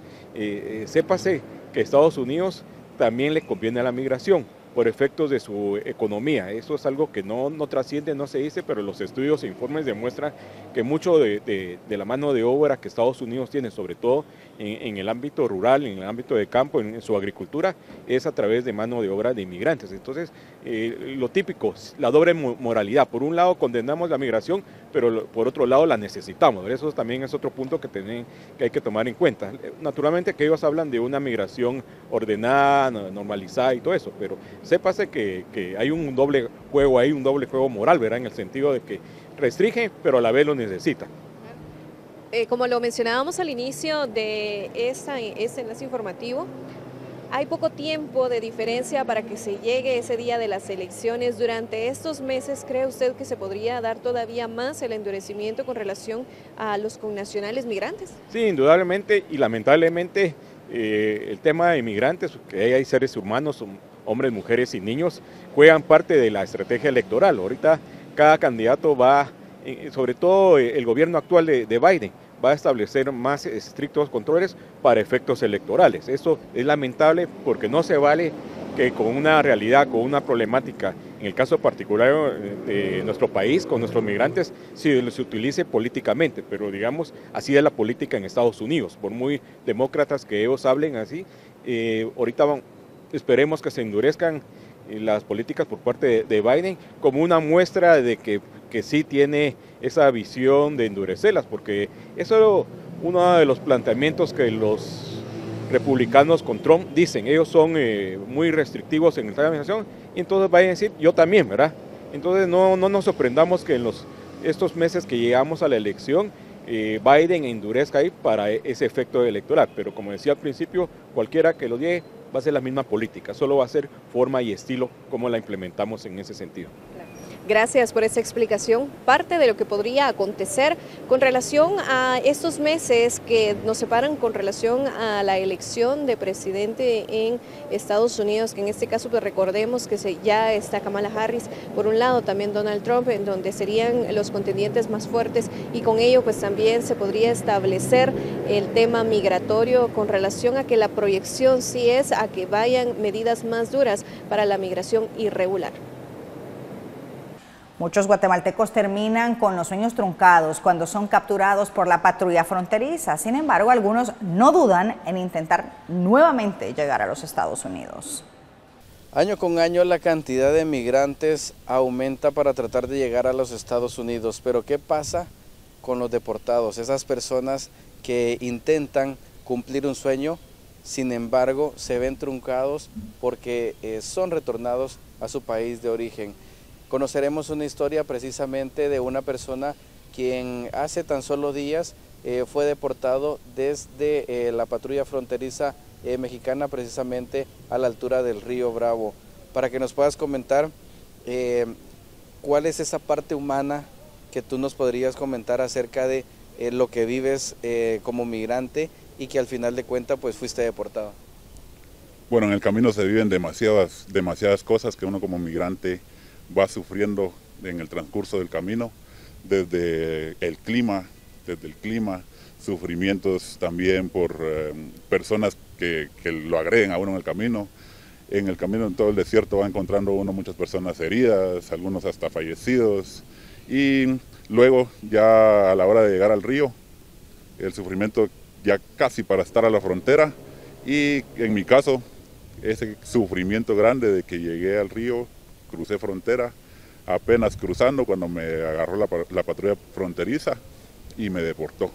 sépase que Estados Unidos también le conviene a la migración por efectos de su economía. Eso es algo que no trasciende, no se dice, pero los estudios e informes demuestran que mucho de la mano de obra que Estados Unidos tiene, sobre todo en el ámbito rural, en el ámbito de campo, en su agricultura, es a través de mano de obra de inmigrantes. Entonces, lo típico, la doble moralidad. Por un lado condenamos la migración, pero por otro lado la necesitamos. Eso también es otro punto que hay que tomar en cuenta. Naturalmente que ellos hablan de una migración ordenada, normalizada y todo eso, pero sépase que hay un doble juego ahí, un doble juego moral, ¿verdad? En el sentido de que restringe, pero a la vez lo necesita. Como lo mencionábamos al inicio de este enlace informativo, hay poco tiempo de diferencia para que se llegue ese día de las elecciones. Durante estos meses, ¿cree usted que se podría dar todavía más el endurecimiento con relación a los connacionales migrantes? Sí, indudablemente y lamentablemente el tema de inmigrantes, que hay seres humanos, hombres, mujeres y niños, juegan parte de la estrategia electoral. Ahorita cada candidato va, sobre todo el gobierno actual de Biden, va a establecer más estrictos controles para efectos electorales. Eso es lamentable porque no se vale que con una realidad, con una problemática, en el caso particular de nuestro país, con nuestros migrantes, se utilice políticamente, pero digamos, así es la política en Estados Unidos. Por muy demócratas que ellos hablen así, ahorita esperemos que se endurezcan las políticas por parte de Biden como una muestra de que sí tiene esa visión de endurecerlas, porque eso es uno de los planteamientos que los republicanos con Trump dicen. Ellos son muy restrictivos en el tema de migración, y entonces Biden decir, yo también, ¿verdad? Entonces no nos sorprendamos que en estos meses que llegamos a la elección, Biden endurezca ahí para ese efecto electoral, pero como decía al principio, cualquiera que lo llegue va a ser la misma política, solo va a ser forma y estilo como la implementamos en ese sentido. Gracias por esa explicación. Parte de lo que podría acontecer con relación a estos meses que nos separan con relación a la elección de presidente en Estados Unidos, que en este caso pues recordemos que ya está Kamala Harris, por un lado también Donald Trump, en donde serían los contendientes más fuertes, y con ello pues también se podría establecer el tema migratorio con relación a que la proyección sí es a que vayan medidas más duras para la migración irregular. Muchos guatemaltecos terminan con los sueños truncados cuando son capturados por la patrulla fronteriza. Sin embargo, algunos no dudan en intentar nuevamente llegar a los Estados Unidos. Año con año la cantidad de migrantes aumenta para tratar de llegar a los Estados Unidos. Pero ¿qué pasa con los deportados? Esas personas que intentan cumplir un sueño, sin embargo, se ven truncados porque son retornados a su país de origen. Conoceremos una historia precisamente de una persona quien hace tan solo días fue deportado desde la patrulla fronteriza mexicana, precisamente a la altura del río Bravo. Para que nos puedas comentar cuál es esa parte humana que tú nos podrías comentar acerca de lo que vives como migrante y que al final de cuentas pues fuiste deportado. Bueno, en el camino se viven demasiadas cosas que uno como migrante va sufriendo en el transcurso del camino, desde el clima, sufrimientos también por personas que lo agreden a uno en el camino. En el camino en todo el desierto va encontrando uno muchas personas heridas, algunos hasta fallecidos, y luego ya a la hora de llegar al río, el sufrimiento ya casi para estar a la frontera, y en mi caso, ese sufrimiento grande de que llegué al río, crucé frontera, apenas cruzando cuando me agarró la patrulla fronteriza y me deportó.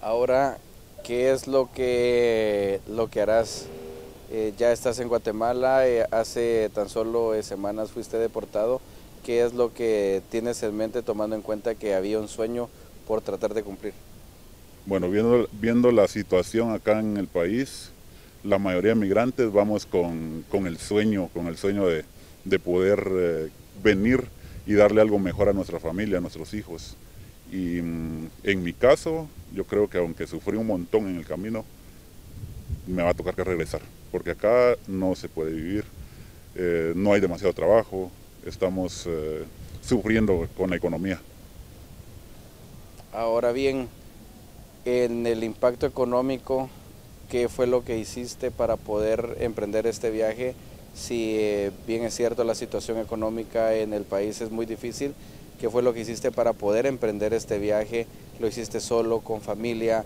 Ahora, ¿qué es lo que harás? Ya estás en Guatemala, hace tan solo semanas fuiste deportado. ¿Qué es lo que tienes en mente tomando en cuenta que había un sueño por tratar de cumplir? Bueno, viendo la situación acá en el país, la mayoría de migrantes vamos con el sueño de poder venir y darle algo mejor a nuestra familia, a nuestros hijos. Y en mi caso, yo creo que aunque sufrí un montón en el camino, me va a tocar que regresar, porque acá no se puede vivir, no hay demasiado trabajo, estamos sufriendo con la economía. Ahora bien, en el impacto económico, ¿qué fue lo que hiciste para poder emprender este viaje? Si bien es cierto la situación económica en el país es muy difícil, ¿qué fue lo que hiciste para poder emprender este viaje? ¿Lo hiciste solo, con familia?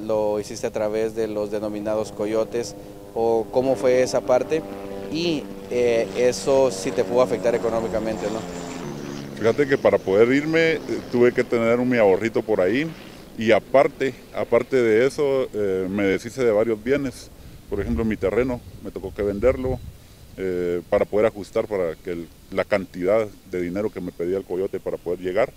¿Lo hiciste a través de los denominados coyotes? ¿O cómo fue esa parte? Y eso sí te pudo afectar económicamente, ¿no? Fíjate que para poder irme tuve que tener mi ahorrito por ahí, y aparte de eso me deshice de varios bienes. Por ejemplo, mi terreno me tocó que venderlo para poder ajustar para que la cantidad de dinero que me pedía el coyote para poder llegar.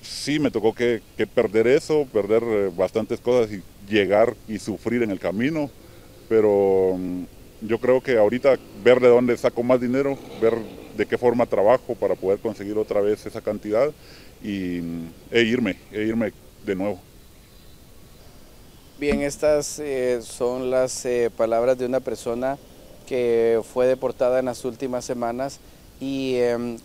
Sí, me tocó que perder eso, perder bastantes cosas y llegar y sufrir en el camino, pero yo creo que ahorita ver de dónde saco más dinero, ver de qué forma trabajo para poder conseguir otra vez esa cantidad e irme de nuevo. Bien, estas son las palabras de una persona que fue deportada en las últimas semanas y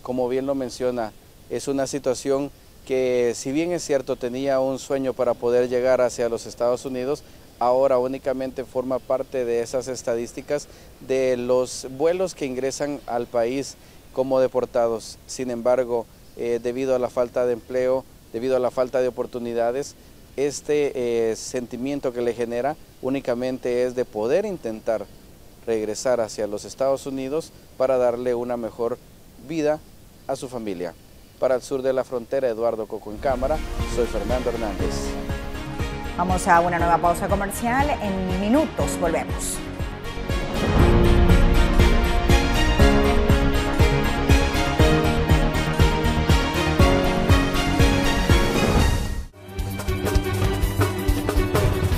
como bien lo menciona, es una situación que si bien es cierto tenía un sueño para poder llegar hacia los Estados Unidos, ahora únicamente forma parte de esas estadísticas de los vuelos que ingresan al país como deportados. Sin embargo, debido a la falta de empleo, debido a la falta de oportunidades, este sentimiento que le genera únicamente es de poder intentar regresar hacia los Estados Unidos para darle una mejor vida a su familia. Para el sur de la frontera, Eduardo Coco en cámara, soy Fernando Hernández. Vamos a una nueva pausa comercial, en minutos volvemos.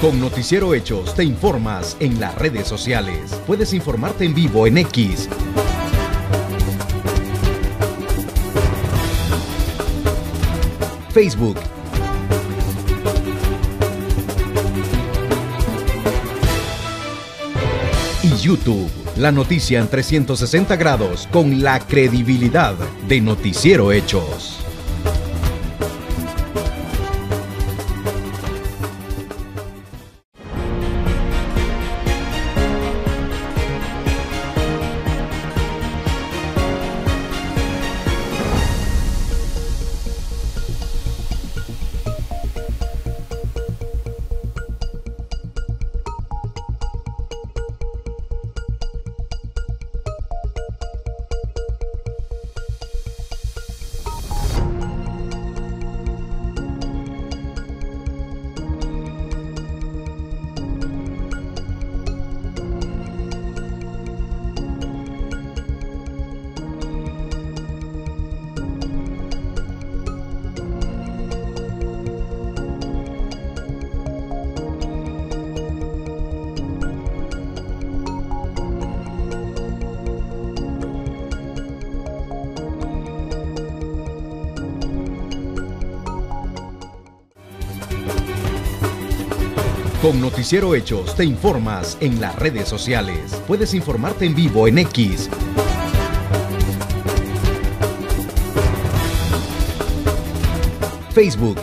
Con Noticiero Hechos te informas en las redes sociales. Puedes informarte en vivo en X, Facebook y YouTube. La noticia en 360 grados con la credibilidad de Noticiero Hechos. Con Noticiero Hechos te informas en las redes sociales. Puedes informarte en vivo en X, Facebook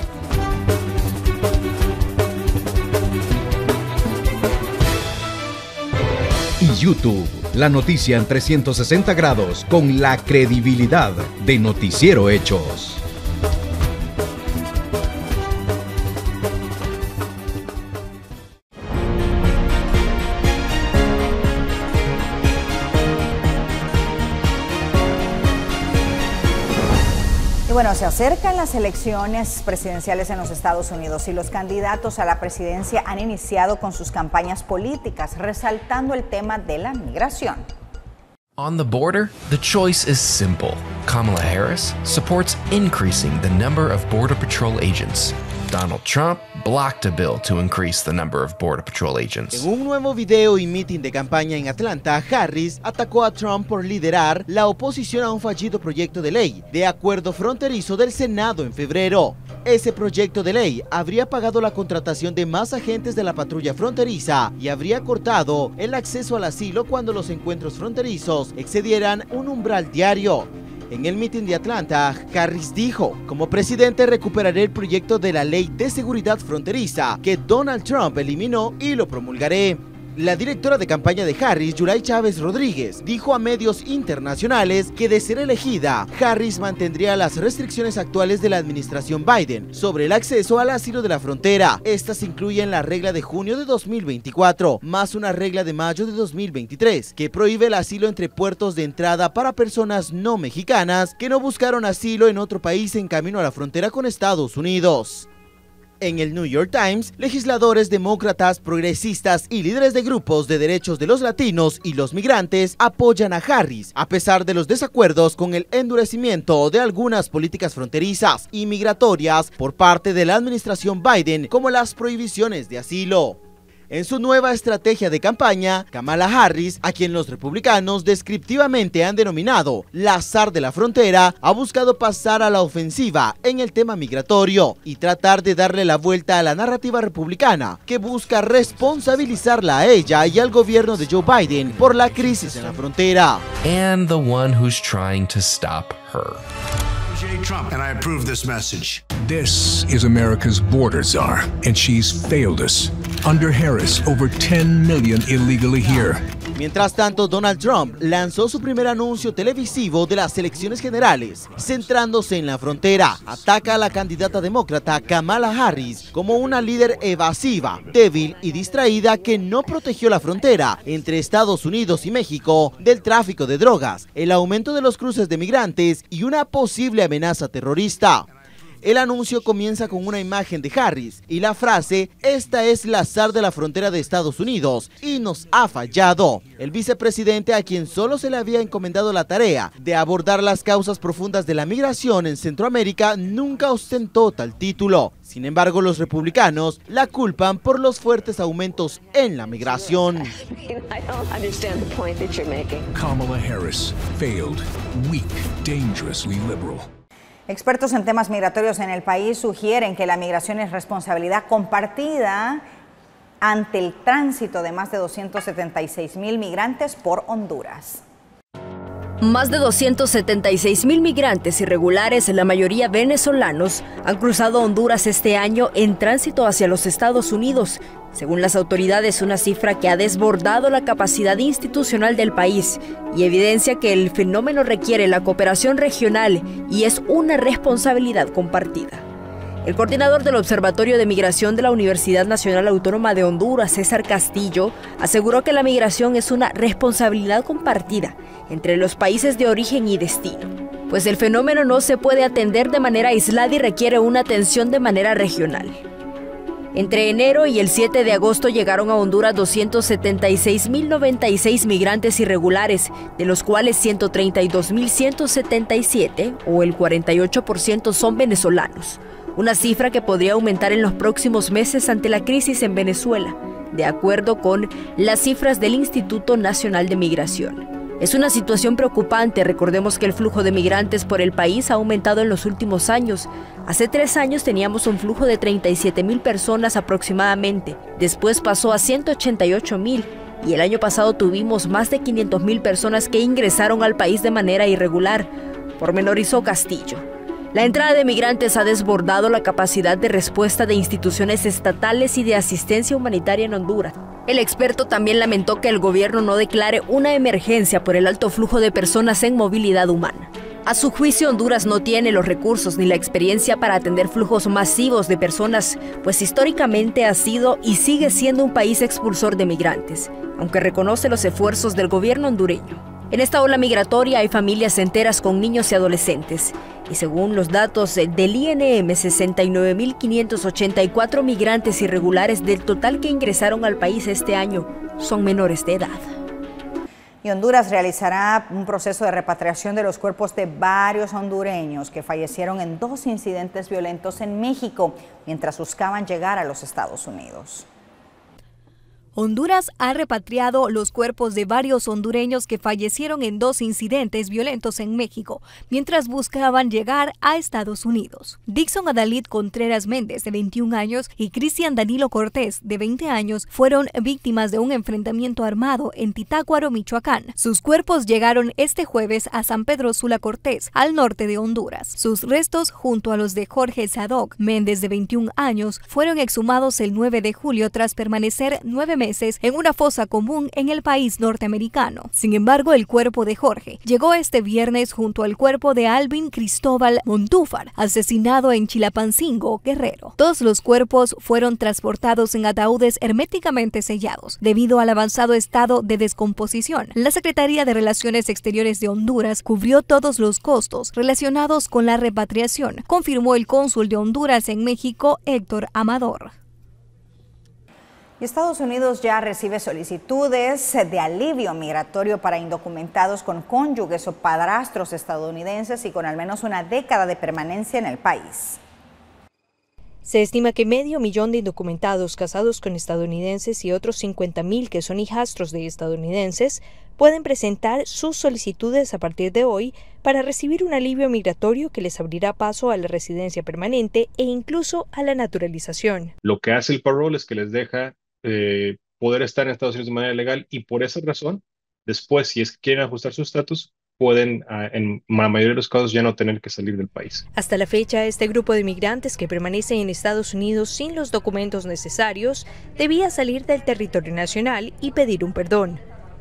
y YouTube. La noticia en 360 grados con la credibilidad de Noticiero Hechos. Y bueno, se acercan las elecciones presidenciales en los Estados Unidos y los candidatos a la presidencia han iniciado con sus campañas políticas, resaltando el tema de la migración. On the border, the choice is simple. Kamala Harris supports increasing the number of Border Patrol agents. Donald Trump blocked a bill to increase the number of Border Patrol agents. En un nuevo video y meeting de campaña en Atlanta, Harris atacó a Trump por liderar la oposición a un fallido proyecto de ley de acuerdo fronterizo del Senado en febrero. Ese proyecto de ley habría pagado la contratación de más agentes de la patrulla fronteriza y habría cortado el acceso al asilo cuando los encuentros fronterizos excedieran un umbral diario. En el mitin de Atlanta, Harris dijo: como presidente recuperaré el proyecto de la Ley de Seguridad Fronteriza que Donald Trump eliminó y lo promulgaré. La directora de campaña de Harris, Yulay Chávez Rodríguez, dijo a medios internacionales que de ser elegida, Harris mantendría las restricciones actuales de la administración Biden sobre el acceso al asilo de la frontera. Estas incluyen la regla de junio de 2024, más una regla de mayo de 2023, que prohíbe el asilo entre puertos de entrada para personas no mexicanas que no buscaron asilo en otro país en camino a la frontera con Estados Unidos. En el New York Times, legisladores demócratas, progresistas y líderes de grupos de derechos de los latinos y los migrantes apoyan a Harris, a pesar de los desacuerdos con el endurecimiento de algunas políticas fronterizas y migratorias por parte de la administración Biden, como las prohibiciones de asilo. En su nueva estrategia de campaña, Kamala Harris, a quien los republicanos descriptivamente han denominado la zar de la frontera, ha buscado pasar a la ofensiva en el tema migratorio y tratar de darle la vuelta a la narrativa republicana que busca responsabilizarla a ella y al gobierno de Joe Biden por la crisis en la frontera. And the one who's trying to stop her. Trump, and I approve this message. This is America's border czar, and she's failed us. Under Harris, over 10 million illegally here. Mientras tanto, Donald Trump lanzó su primer anuncio televisivo de las elecciones generales, centrándose en la frontera. Ataca a la candidata demócrata Kamala Harris como una líder evasiva, débil y distraída que no protegió la frontera entre Estados Unidos y México del tráfico de drogas, el aumento de los cruces de migrantes y una posible amenaza terrorista. El anuncio comienza con una imagen de Harris y la frase: "Esta es la zar de la frontera de Estados Unidos y nos ha fallado". El vicepresidente, a quien solo se le había encomendado la tarea de abordar las causas profundas de la migración en Centroamérica, nunca ostentó tal título. Sin embargo, los republicanos la culpan por los fuertes aumentos en la migración. Kamala Harris failed, weak, dangerously liberal. Expertos en temas migratorios en el país sugieren que la migración es responsabilidad compartida ante el tránsito de más de 276,000 migrantes por Honduras. Más de 276,000 migrantes irregulares, la mayoría venezolanos, han cruzado Honduras este año en tránsito hacia los Estados Unidos. Según las autoridades, una cifra que ha desbordado la capacidad institucional del país y evidencia que el fenómeno requiere la cooperación regional y es una responsabilidad compartida. El coordinador del Observatorio de Migración de la Universidad Nacional Autónoma de Honduras, César Castillo, aseguró que la migración es una responsabilidad compartida entre los países de origen y destino, pues el fenómeno no se puede atender de manera aislada y requiere una atención de manera regional. Entre enero y el 7 de agosto llegaron a Honduras 276,096 migrantes irregulares, de los cuales 132,177, o el 48%, son venezolanos. Una cifra que podría aumentar en los próximos meses ante la crisis en Venezuela, de acuerdo con las cifras del Instituto Nacional de Migración. Es una situación preocupante. Recordemos que el flujo de migrantes por el país ha aumentado en los últimos años. Hace 3 años teníamos un flujo de 37,000 personas aproximadamente. Después pasó a 188,000 y el año pasado tuvimos más de 500,000 personas que ingresaron al país de manera irregular, pormenorizó Castillo. La entrada de migrantes ha desbordado la capacidad de respuesta de instituciones estatales y de asistencia humanitaria en Honduras. El experto también lamentó que el gobierno no declare una emergencia por el alto flujo de personas en movilidad humana. A su juicio, Honduras no tiene los recursos ni la experiencia para atender flujos masivos de personas, pues históricamente ha sido y sigue siendo un país expulsor de migrantes, aunque reconoce los esfuerzos del gobierno hondureño. En esta ola migratoria hay familias enteras con niños y adolescentes, y según los datos del INM, 69,584 migrantes irregulares del total que ingresaron al país este año son menores de edad. Y Honduras realizará un proceso de repatriación de los cuerpos de varios hondureños que fallecieron en 2 incidentes violentos en México mientras buscaban llegar a los Estados Unidos. Honduras ha repatriado los cuerpos de varios hondureños que fallecieron en 2 incidentes violentos en México, mientras buscaban llegar a Estados Unidos. Dixon Adalid Contreras Méndez, de 21 años, y Cristian Danilo Cortés, de 20 años, fueron víctimas de un enfrentamiento armado en Titácuaro, Michoacán. Sus cuerpos llegaron este jueves a San Pedro Sula Cortés, al norte de Honduras. Sus restos, junto a los de Jorge Sadoc Méndez, de 21 años, fueron exhumados el 9 de julio tras permanecer 9 meses en una fosa común en el país norteamericano. Sin embargo, el cuerpo de Jorge llegó este viernes junto al cuerpo de Alvin Cristóbal Montúfar, asesinado en Chilapancingo, Guerrero. Todos los cuerpos fueron transportados en ataúdes herméticamente sellados, debido al avanzado estado de descomposición. La Secretaría de Relaciones Exteriores de Honduras cubrió todos los costos relacionados con la repatriación, confirmó el cónsul de Honduras en México, Héctor Amador. Y Estados Unidos ya recibe solicitudes de alivio migratorio para indocumentados con cónyuges o padrastros estadounidenses y con al menos una década de permanencia en el país. Se estima que 500,000 de indocumentados casados con estadounidenses y otros 50,000 que son hijastros de estadounidenses pueden presentar sus solicitudes a partir de hoy para recibir un alivio migratorio que les abrirá paso a la residencia permanente e incluso a la naturalización. Lo que hace el parole es que les deja poder estar en Estados Unidos de manera legal, y por esa razón, después, si es que quieren ajustar su estatus, pueden en la mayoría de los casos ya no tener que salir del país. Hasta la fecha, este grupo de migrantes que permanecen en Estados Unidos sin los documentos necesarios debía salir del territorio nacional y pedir un perdón.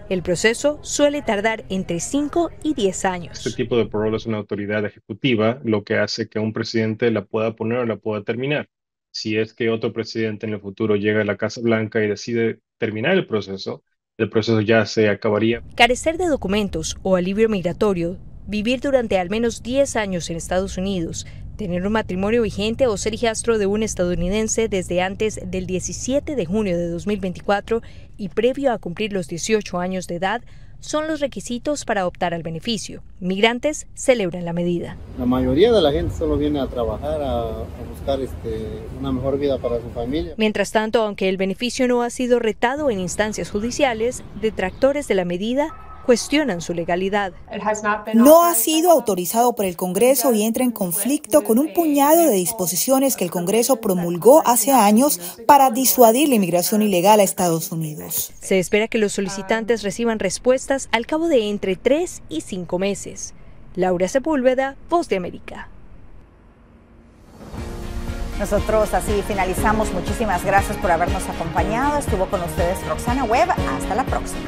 El proceso suele tardar entre 5 y 10 años. Este tipo de parole es una autoridad ejecutiva, lo que hace que un presidente la pueda poner o la pueda terminar. Si es que otro presidente en el futuro llega a la Casa Blanca y decide terminar el proceso ya se acabaría. Carecer de documentos o alivio migratorio, vivir durante al menos 10 años en Estados Unidos, tener un matrimonio vigente o ser hijastro de un estadounidense desde antes del 17 de junio de 2024 y previo a cumplir los 18 años de edad son los requisitos para optar al beneficio. Migrantes celebran la medida. La mayoría de la gente solo viene a trabajar, a buscar una mejor vida para su familia. Mientras tanto, aunque el beneficio no ha sido retado en instancias judiciales, detractores de la medida cuestionan su legalidad. No ha sido autorizado por el Congreso y entra en conflicto con un puñado de disposiciones que el Congreso promulgó hace años para disuadir la inmigración ilegal a Estados Unidos. Se espera que los solicitantes reciban respuestas al cabo de entre 3 y 5 meses. Laura Sepúlveda, Voz de América. Nosotros así finalizamos. Muchísimas gracias por habernos acompañado. Estuvo con ustedes Roxana Webb. Hasta la próxima.